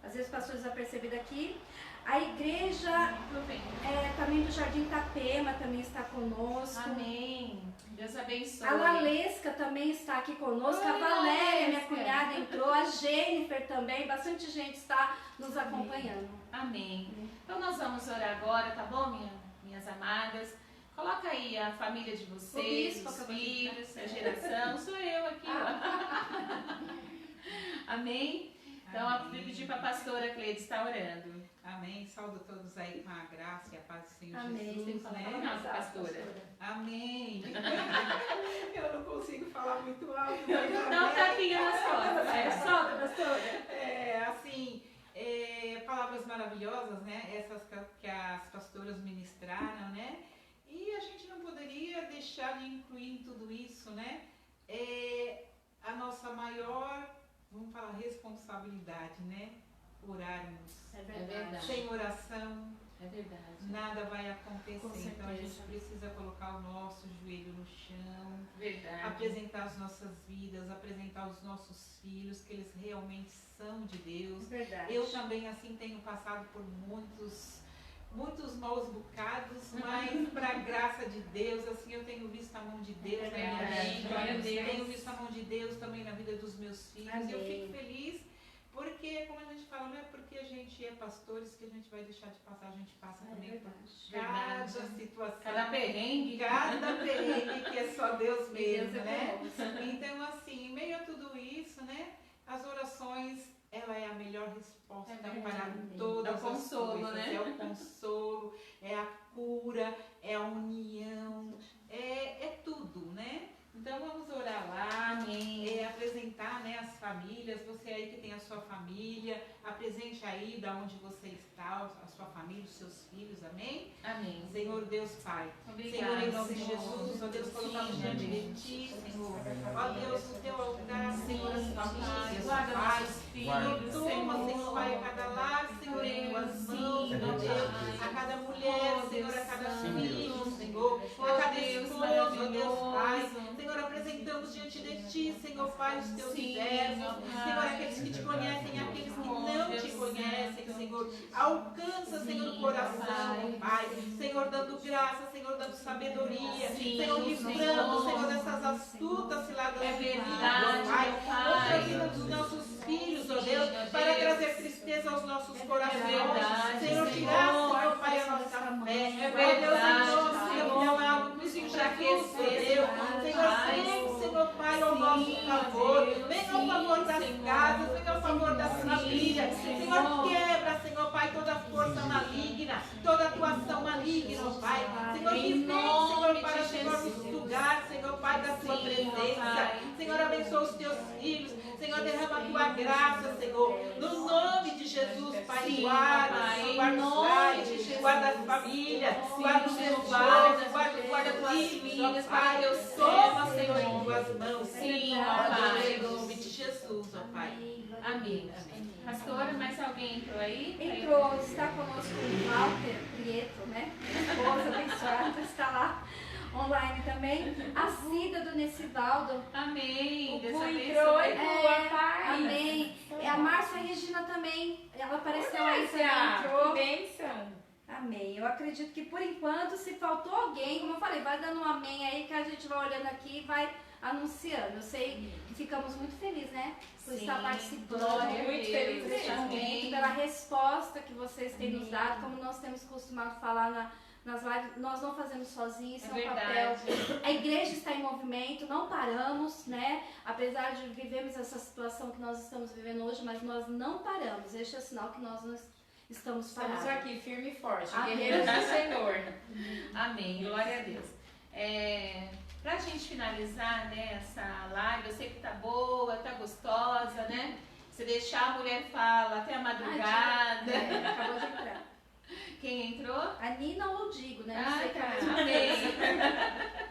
Às vezes passou desapercebido aqui. A igreja também do Jardim Itapema também está conosco. Amém. Deus abençoe. A Lalesca também está aqui conosco. A Valéria, minha cunhada, entrou. A Jennifer também. Bastante gente está nos acompanhando. Amém. Então nós vamos orar agora, tá bom, minhas amadas? Coloca aí a família de vocês, bispo, os acabou de filhos, a geração. Sou eu aqui, ó. Amém? Então, eu vou pedir para a pastora Cleide estar orando. Amém. Saúdo todos aí com a graça e a paz do Senhor Amém. Jesus, Fala né? nossa pastora. Amém. Eu não consigo falar muito alto. Mas Dá um tapinha nas costas. Vai, solta, pastora. Assim, palavras maravilhosas, né? Essas que as pastoras ministraram, né? E a gente não poderia deixar de incluir em tudo isso, né? A nossa maior, vamos falar, responsabilidade, né? Orarmos. É verdade. Sem oração, É verdade. nada vai Com acontecer. Então a gente certeza. precisa colocar o nosso joelho no chão, Verdade. apresentar as nossas vidas, apresentar os nossos filhos, que eles realmente são de Deus. Verdade. Eu também, assim, tenho passado por muitos maus bocados, mas para graça de Deus, assim, eu tenho visto a mão de Deus na minha Verdade. vida. Glória a Deus. Tenho visto a mão de Deus também na vida dos meus filhos. Amém. Eu fico feliz. Porque, como a gente fala, não é porque a gente é pastores que a gente vai deixar de passar, a gente passa também por cada Verdade. situação, Cada perrengue. cada perrengue que é só Deus mesmo, Deus é né? bom. Então, assim, em meio a tudo isso, né, as orações, ela é a melhor resposta É para verdade. todas É o consolo, as coisas. né? É o consolo, é a cura, é a união, é tudo, né? Então vamos orar lá, Amém. apresentar, né, as famílias, você aí que tem a sua família, apresente aí da onde você está, a sua família, os seus filhos, amém? Amém. Senhor Deus Pai, Obrigada, Senhor, em nome de Senhor. Jesus, ó Deus, colocamos Sim, diante amém. de Ti, Senhor, ó Deus, o Teu altar, Senhor, as Sim, famílias, guarda ó Pai, nossos Senhor, filhos, toma, Senhor Pai, a cada lar, Senhor, em Tuas mãos, ó Deus, a cada mulher, Senhor, a cada filho, Senhor, a cada esposo, ó Deus Pai, Senhor, apresentamos diante de Ti, Senhor Pai, os Teus servos, Senhor, aqueles que Te conhecem e aqueles que não Te conhecem, Senhor, alcança, Senhor, o coração, Pai, Senhor, dando graça, Senhor, dando sabedoria, Senhor, livrando, Senhor, dessas astutas ciladas É do inimigo, verdade, Pai, meu Pai. contra a vida dos nossos filhos, ó Deus, para trazer tristeza aos nossos corações, verdade, Senhor, Senhor. tirar, Senhor, Pai, a nossa fé, É ó Deus, verdade, em nome, Senhor, Senhor. não é algo que nos enfraqueceu, Senhor, vem, Senhor, Pai, ao nosso favor, vem ao favor das casas, vem ao favor das famílias, Senhor, quebra, Senhor, Pai, toda força maligna, toda atuação maligna, ó Pai, Senhor, que vem, Senhor, para, Senhor, nos sugar, Senhor, Pai, da Sua presença, Senhor, abençoa os Teus filhos, Senhor, derrama a Tua graça, Senhor, no nome de Jesus, Pai, guarda, Senhor, guarda os lares, guarda as famílias, guarda os seus lares, guarda tuas filhas, Pai, eu toma, Senhor, em Tuas mãos, Sim, ó ó Deus, Pai. em nome de Jesus, ó Pai. Amém. Pastora, mais alguém entrou aí? Entrou, está conosco o Walter Prieto, né? Minha esposa abençoada, está lá online também. A Cida do Nessivaldo. Amém. Deus Bu abençoe. entrou, boa paz. Amém. A Márcia Regina também, ela apareceu aí, também Que entrou. bênção. Amém. Eu acredito que por enquanto, se faltou alguém, como eu falei, vai dando um amém aí que a gente vai olhando aqui e vai anunciando. Eu sei que ficamos muito felizes, né? Por Sim, estar participando. glória a Muito Deus. feliz Neste mesmo. momento, pela resposta que vocês têm nos dado, como nós temos costumado falar nas lives, nós não fazemos sozinhos, isso é um verdade. papel. A igreja está em movimento, não paramos, né? Apesar de vivermos essa situação que nós estamos vivendo hoje, mas nós não paramos. Este é o sinal que nós não estamos parados. Estamos aqui, firme e forte, Amém. guerreiros do Senhor. Amém, glória a Deus. Pra gente finalizar, né, essa live, eu sei que tá boa, tá gostosa, né? Se deixar a mulher fala até a madrugada. Acabou de entrar. Quem entrou? A Nina ou o Digo, né? Não Ah, sei que é a tá. mesma Amém.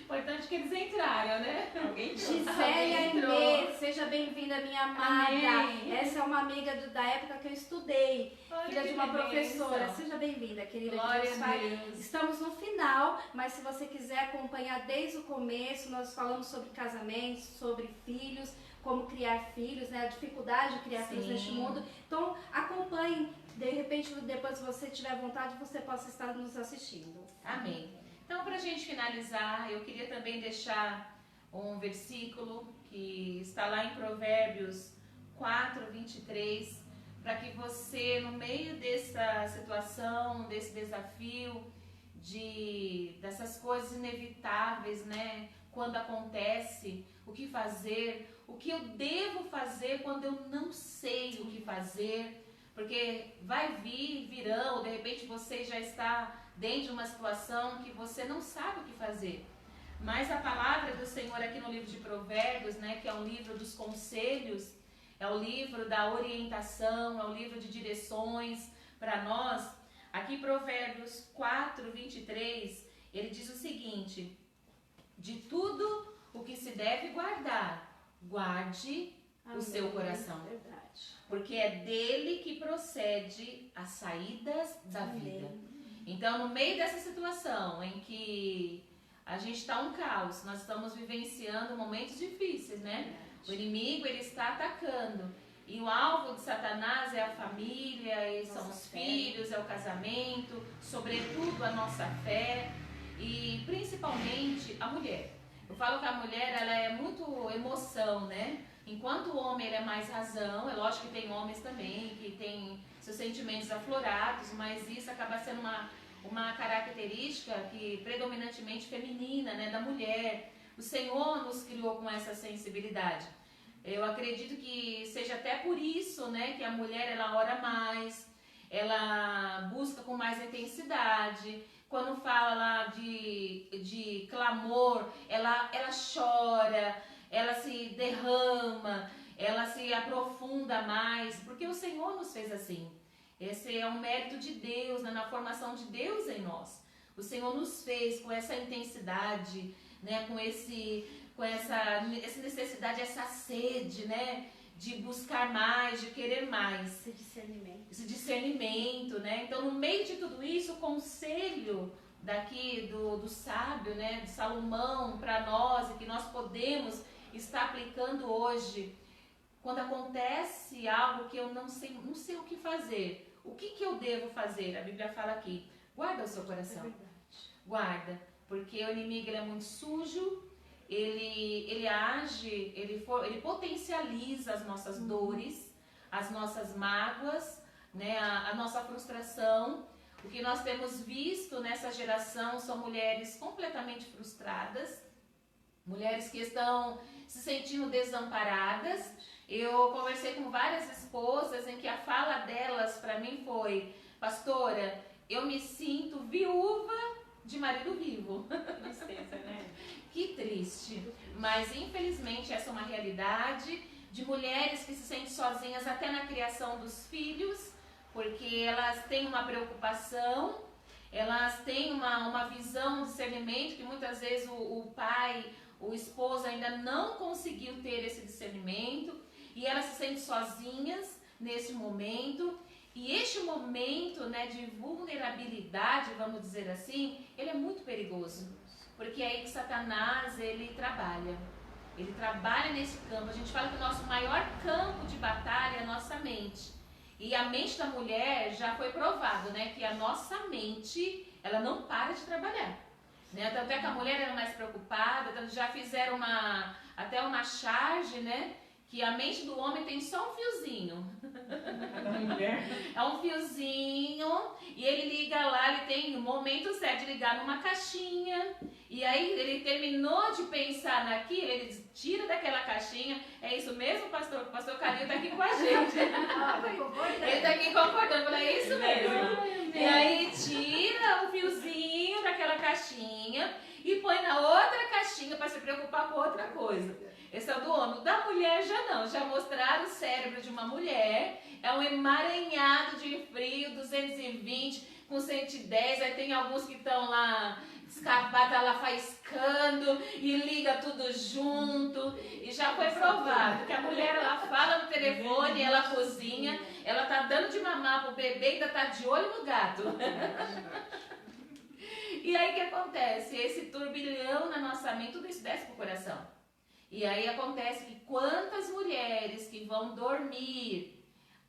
Importante que eles entraram, né? Alguém Gisele entrou. Aimee, seja bem-vinda, minha amada. Amém. Essa é uma amiga da época que eu estudei, Olha filha que de uma bênção. professora. Seja bem-vinda, querida. Glória Que Deus a fale. Deus. Estamos no final, mas se você quiser acompanhar desde o começo, nós falamos sobre casamentos, sobre filhos, como criar filhos, né? A dificuldade de criar filhos Sim. neste mundo. Então, acompanhe. De repente, depois, se você tiver vontade, você possa estar nos assistindo. Amém. Então, para a gente finalizar, eu queria também deixar um versículo que está lá em Provérbios 4, 23, para que você, no meio dessa situação, desse desafio, dessas coisas inevitáveis, né? Quando acontece, o que fazer, o que eu devo fazer quando eu não sei o que fazer, porque virão, de repente você já está dentro de uma situação que você não sabe o que fazer. Mas a palavra do Senhor aqui no livro de Provérbios, né, que é um livro dos conselhos, é o livro da orientação, é o livro de direções para nós. Aqui Provérbios 4, 23, ele diz o seguinte: de tudo o que se deve guardar, guarde o seu coração. Verdade. Porque é dele que procede as saídas da vida. Então, no meio dessa situação em que a gente está um caos, nós estamos vivenciando momentos difíceis, né? O inimigo, ele está atacando. E o alvo de Satanás é a família, são os filhos, é o casamento, sobretudo a nossa fé e principalmente a mulher. Eu falo que a mulher, ela é muito emoção, né? Enquanto o homem ele é mais razão, é lógico que tem homens também que têm seus sentimentos aflorados, mas isso acaba sendo uma característica que predominantemente feminina, né, da mulher. O Senhor nos criou com essa sensibilidade. Eu acredito que seja até por isso, né, que a mulher ela ora mais, ela busca com mais intensidade. Quando fala lá de clamor, ela chora, ela se derrama, ela se aprofunda mais, porque o Senhor nos fez assim. Esse é um mérito de Deus, né, na formação de Deus em nós. O Senhor nos fez com essa intensidade, né, com essa necessidade, essa sede, né, de buscar mais, de querer mais. Esse discernimento, né? Então, no meio de tudo isso, o conselho daqui do sábio, né, de Salomão para nós, e que nós podemos estar aplicando hoje, quando acontece algo que eu não sei o que fazer, o que eu devo fazer? A Bíblia fala aqui, guarda o seu coração. Guarda, porque o inimigo ele é muito sujo, ele age, ele potencializa as nossas dores, as nossas mágoas, né, a nossa frustração. O que nós temos visto nessa geração são mulheres completamente frustradas, mulheres que estão se sentindo desamparadas. Eu conversei com várias esposas em que a fala delas para mim foi: pastora, eu me sinto viúva de marido vivo. Tristeza, né? Que triste. Mas infelizmente essa é uma realidade de mulheres que se sentem sozinhas até na criação dos filhos, porque elas têm uma preocupação, elas têm uma visão, um discernimento que muitas vezes o pai, o esposo ainda não conseguiu ter esse discernimento, e elas se sentem sozinhas nesse momento. E este momento, né, de vulnerabilidade, vamos dizer assim, ele é muito perigoso, porque é aí que Satanás ele trabalha nesse campo. A gente fala que o nosso maior campo de batalha é a nossa mente. E a mente da mulher já foi provado, né, que a nossa mente, ela não para de trabalhar. Né? Tanto é que a mulher era mais preocupada, já fizeram até uma charge, né, que a mente do homem tem só um fiozinho. É um fiozinho e ele liga lá, ele tem o momento certo de ligar numa caixinha. E aí ele terminou de pensar naquilo, ele tira daquela caixinha. É isso mesmo, pastor? O pastor Calil tá aqui com a gente. Ele tá aqui concordando, é isso mesmo. E aí tira o fiozinho daquela caixinha e põe na outra caixinha para se preocupar com outra coisa. Esse é o do homem. Da mulher já não. Já mostraram o cérebro de uma mulher. É um emaranhado de frio, 220 com 110. Aí tem alguns que estão lá escapados, tá lá faiscando e liga tudo junto. E já foi provado que a mulher, ela fala no telefone, ela cozinha, ela tá dando de mamar pro bebê e ainda tá de olho no gato. E aí o que acontece? Esse turbilhão na nossa mente, tudo isso desce pro coração. E aí acontece que quantas mulheres que vão dormir,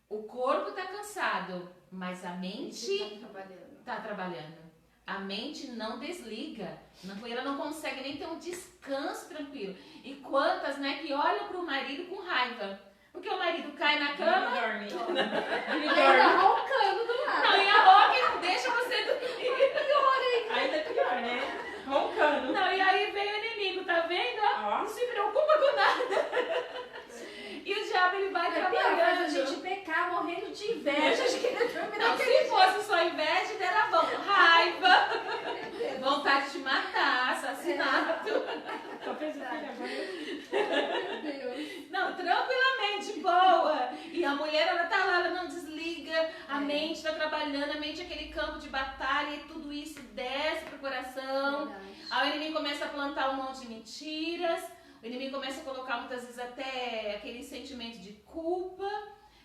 o corpo tá cansado, mas a mente tá trabalhando. A mente não desliga. Ela não consegue nem ter um descanso tranquilo. E quantas, né, que olham pro marido com raiva. Porque o marido cai na cama. Ele dorme. Ele tá roncando do lado. Não, e a roca não deixa você dormir. Ainda é pior, né? Roncando. Não, e aí vem o inimigo, tá vendo? Ó. Não se preocupa com nada. E o diabo, ele vai trabalhando. Faz a gente pecar morrendo de inveja de querer dormir Não, naquele se fosse só inveja, era bom. Raiva, vontade de matar, assassinato. Só fez o filho agora. Não, tranquilamente, boa. E a mulher, ela tá lá, ela não desliga. A mente tá trabalhando, a mente é aquele campo de batalha e tudo isso desce pro coração. Aí o inimigo começa a plantar um monte de mentiras. O inimigo começa a colocar muitas vezes até aquele sentimento de culpa,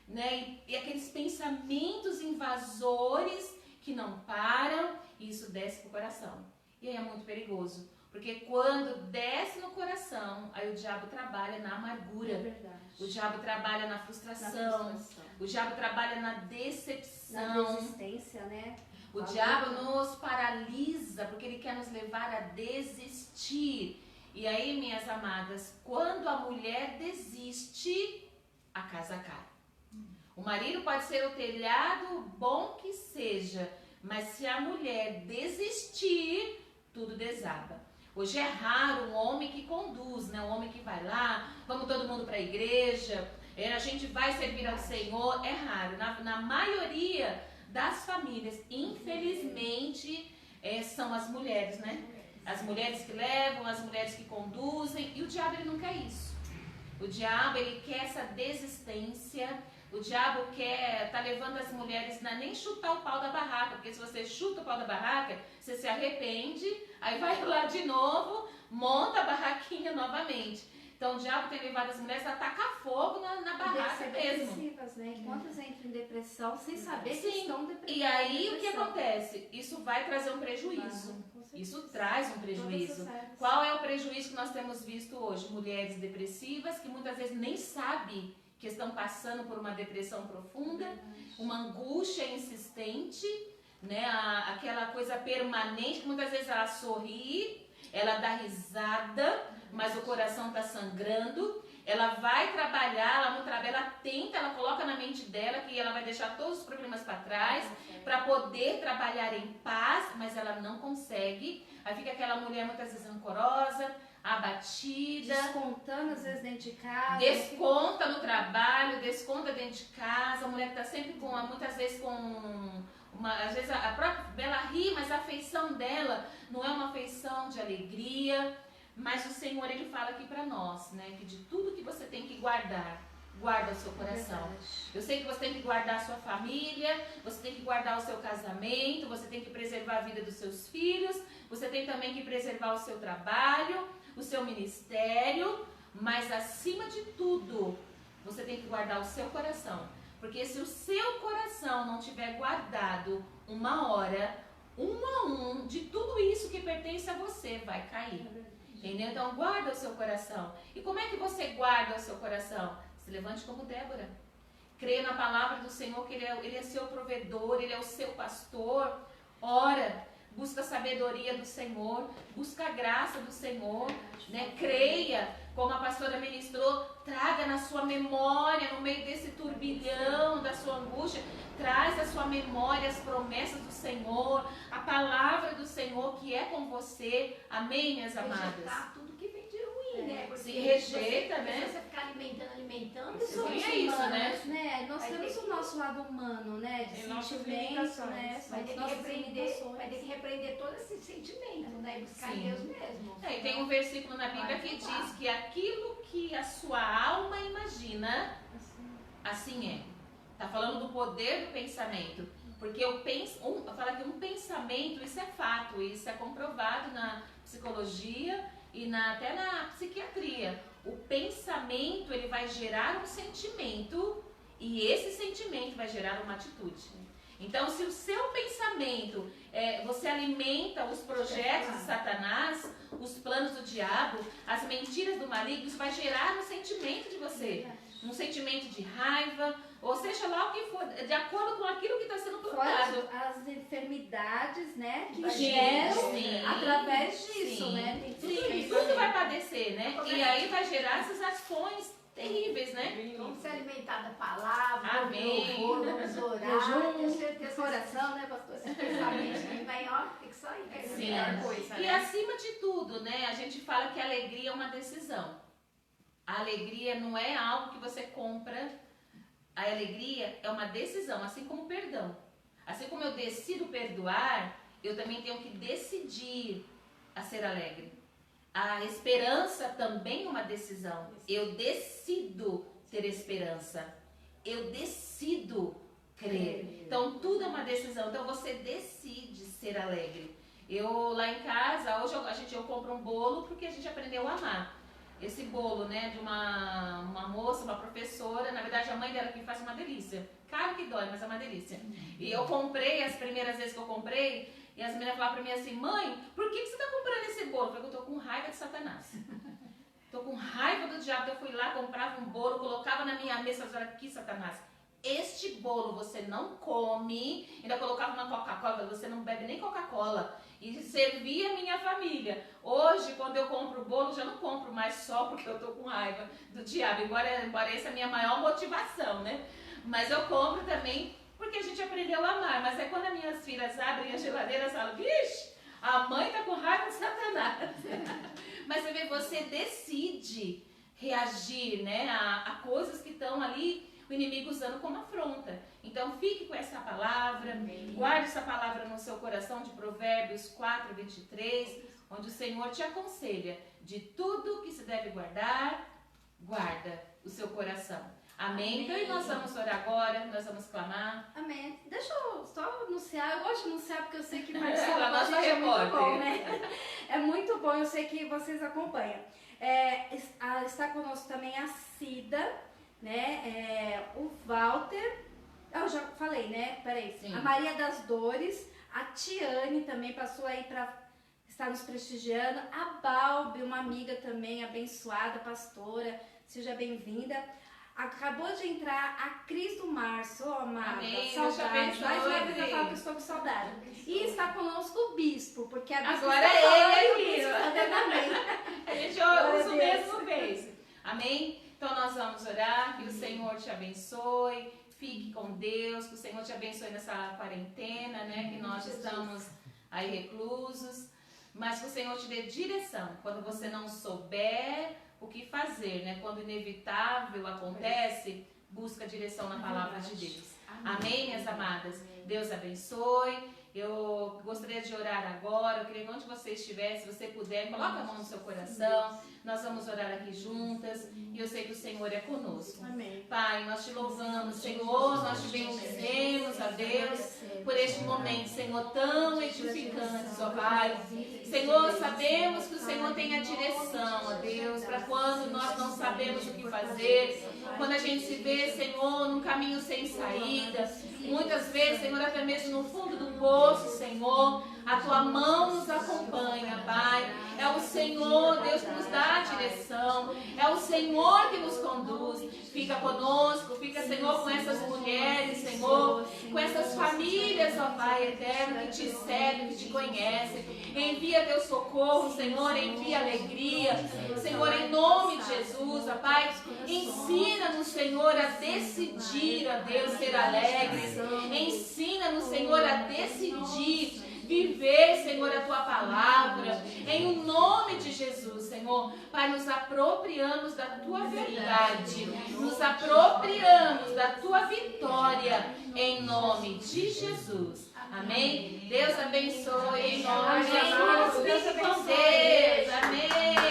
né? E aqueles pensamentos invasores que não param, e isso desce pro coração. E aí é muito perigoso, porque quando desce no coração, aí o diabo trabalha na amargura. É verdade. O diabo trabalha na frustração. O diabo trabalha na decepção. Na desistência, né? O diabo nos paralisa porque ele quer nos levar a desistir. E aí, minhas amadas, quando a mulher desiste, a casa cai. O marido pode ser o telhado bom que seja, mas se a mulher desistir, tudo desaba. Hoje é raro um homem que conduz, né? Um homem que vai lá, vamos todo mundo para a igreja, a gente vai servir ao Senhor, é raro. Na maioria das famílias, infelizmente, são as mulheres, né? As mulheres que levam, as mulheres que conduzem, e o diabo, ele não quer isso. O diabo, ele quer essa desistência. O diabo tá levando as mulheres a nem chutar o pau da barraca, porque se você chuta o pau da barraca, você se arrepende, aí vai lá de novo, monta a barraquinha novamente. Então o diabo tem levado as mulheres a tacar fogo na barraca mesmo. Depressivas, né? Quantas entram em depressão sem saber que estão depressivas? E aí o que acontece? Isso vai trazer um prejuízo. Isso traz um prejuízo. Qual é o prejuízo que nós temos visto hoje? Mulheres depressivas que muitas vezes nem sabem que estão passando por uma depressão profunda, uma angústia insistente, né? Aquela coisa permanente, que muitas vezes ela sorri, ela dá risada, mas o coração está sangrando. Ela vai trabalhar, ela não trabalha, ela tenta, ela coloca na mente dela que ela vai deixar todos os problemas para trás para poder trabalhar em paz, mas ela não consegue. Aí fica aquela mulher muitas vezes rancorosa, abatida, descontando às vezes dentro de casa, desconta no trabalho, desconta dentro de casa. A mulher está sempre com, muitas vezes às vezes a própria, ela ri, mas a afeição dela não é uma afeição de alegria. Mas o Senhor, ele fala aqui para nós, né, que de tudo que você tem que guarda o seu coração. Eu sei que você tem que guardar a sua família, você tem que guardar o seu casamento, você tem que preservar a vida dos seus filhos, você tem também que preservar o seu trabalho, o seu ministério, mas acima de tudo, você tem que guardar o seu coração. Porque se o seu coração não tiver guardado uma hora, um a um, de tudo isso que pertence a você, vai cair. Entendeu? Então guarda o seu coração. E como é que você guarda o seu coração? Se levante como Débora. Creia na palavra do Senhor, que Ele é seu provedor, Ele é o seu pastor. Ora, busca a sabedoria do Senhor, busca a graça do Senhor, né? Creia, como a pastora ministrou, traga na sua memória, no meio desse turbilhão da sua angústia, traz à sua memória as promessas do Senhor, a palavra do Senhor que é com você. Amém, minhas amadas? Rejeitar tudo que vem de ruim, né? Porque se rejeita, você, né? Se você ficar alimentando, Nós somos é isso, humanos, né? né? Nós Vai temos ter o nosso lado humano, né? De Tem nossas sentimento, limitações. né? vai ter, que Nossas repreender, limitações. vai ter que repreender todo esse sentimento, né? E buscar Sim. em Deus mesmo. E tem um versículo na Bíblia que diz que aquilo que a sua alma imagina, assim é. Está falando do poder do pensamento. Porque fala que um pensamento, isso é fato, isso é comprovado na psicologia e até na psiquiatria. O pensamento, ele vai gerar um sentimento e esse sentimento vai gerar uma atitude. Então, se o seu pensamento, você alimenta os projetos de Satanás, os planos do diabo, as mentiras do maligno, isso vai gerar um sentimento de você. Um sentimento de raiva, ou seja lá o que for, de acordo com aquilo que está sendo plantado. Fora as enfermidades, né? Que Sim, geram sim. através disso, Sim. né? Tem tudo Sim, isso. tudo vai padecer, né? E aí vai gerar essas ações terríveis, né? Vamos se alimentar da palavra, Amém. vamos orar, Jejum, tenho certeza coração, né, pastor? esse pensamento que vai, ó, tem que sair. É a Sim. melhor coisa, E né? acima de tudo, né? A gente fala que a alegria é uma decisão. A alegria não é algo que você compra. A alegria é uma decisão, assim como o perdão. Assim como eu decido perdoar, eu também tenho que decidir a ser alegre. A esperança também é uma decisão. Eu decido ter esperança. Eu decido crer. Então tudo é uma decisão. Então você decide ser alegre. Eu lá em casa, hoje eu compro um bolo porque a gente aprendeu a amar. Esse bolo, né, de uma moça, uma professora, na verdade a mãe dela que faz uma delícia. Caro que dói, mas é uma delícia. E eu comprei, as primeiras vezes que eu comprei, e as meninas falavam pra mim assim, mãe, por que você tá comprando esse bolo? Eu falei, eu tô com raiva de Satanás. Tô com raiva do diabo. Eu fui lá, comprava um bolo, colocava na minha mesa e falava, aqui Satanás, este bolo você não come, ainda colocava uma Coca-Cola, você não bebe nem Coca-Cola. E servia a minha família. Hoje, quando eu compro o bolo, já não compro mais só porque eu tô com raiva do diabo. Embora essa é a minha maior motivação, né? Mas eu compro também porque a gente aprendeu a amar. Mas é quando as minhas filhas abrem a geladeira e falam, vixe, a mãe tá com raiva de Satanás. Mas você vê, você decide reagir, né, a coisas que estão ali, o inimigo usando como afronta. Então fique com essa palavra, guarde essa palavra no seu coração, de Provérbios 4, 23, onde o Senhor te aconselha, de tudo que se deve guardar, guarda o seu coração. Amém? Então, e nós vamos orar agora, nós vamos clamar. Amém. Deixa eu só anunciar, eu gosto de anunciar porque eu sei que participar Ela com a nossa gente é muito repórter. bom, né? É muito bom, eu sei que vocês acompanham. Está conosco também a Cida, né? O Walter, eu já falei, né? Peraí. Sim. A Maria das Dores, a Tiane também passou aí para estar nos prestigiando. A Balbi, uma amiga também abençoada, pastora, seja bem-vinda. Acabou de entrar a Cris do Março, amada. Amém. Saudades. Mais uma vez eu falo que Deus. estou com saudade. E está conosco o bispo, porque a bispo Agora está é falando ele isso, aqui, ó. amém. A gente Glória a usa o Deus. mesmo beijo. Amém? Então nós vamos orar, que o Senhor te abençoe. Fique com Deus, que o Senhor te abençoe nessa quarentena, né? Que nós estamos aí reclusos. Mas que o Senhor te dê direção. Quando você não souber o que fazer, né? Quando o inevitável acontece, busca direção na palavra de Deus. Amém, minhas amadas? Deus abençoe. Eu gostaria de orar agora. Eu queria que onde você estiver, se você puder, coloque a mão no seu coração. Nós vamos orar aqui juntas. E eu sei que o Senhor é conosco. Amém. Pai, nós te louvamos, Senhor. Nós te bendizemos, ó Deus, por este momento, Senhor, tão edificante, ó Pai. Senhor, sabemos que o Senhor tem a direção, ó Deus, para quando nós não sabemos o que fazer, quando a gente se vê, Senhor, num caminho sem saída. Muitas vezes, Senhor, até mesmo no fundo do poço, Senhor, a tua mão nos acompanha, Pai. É o Senhor, Deus, que nos dá a direção. É o Senhor que nos conduz. Fica conosco, fica, Senhor, com essas mulheres, Senhor, com essas famílias, ó Pai eterno, que te servem, que te conhecem. Envia teu socorro, Senhor, envia alegria. Senhor, em nome de Jesus, ó Pai, ensina-nos, Senhor, a decidir, ó Deus, ser alegres. Ensina-nos, Senhor, a decidir viver, Senhor, a tua palavra. Em o nome de Jesus, Senhor, Pai, nos apropriamos da tua verdade, nos apropriamos da tua vitória, em nome de Jesus. Amém? Deus abençoe, em nome de Jesus. Deus abençoe. Amém.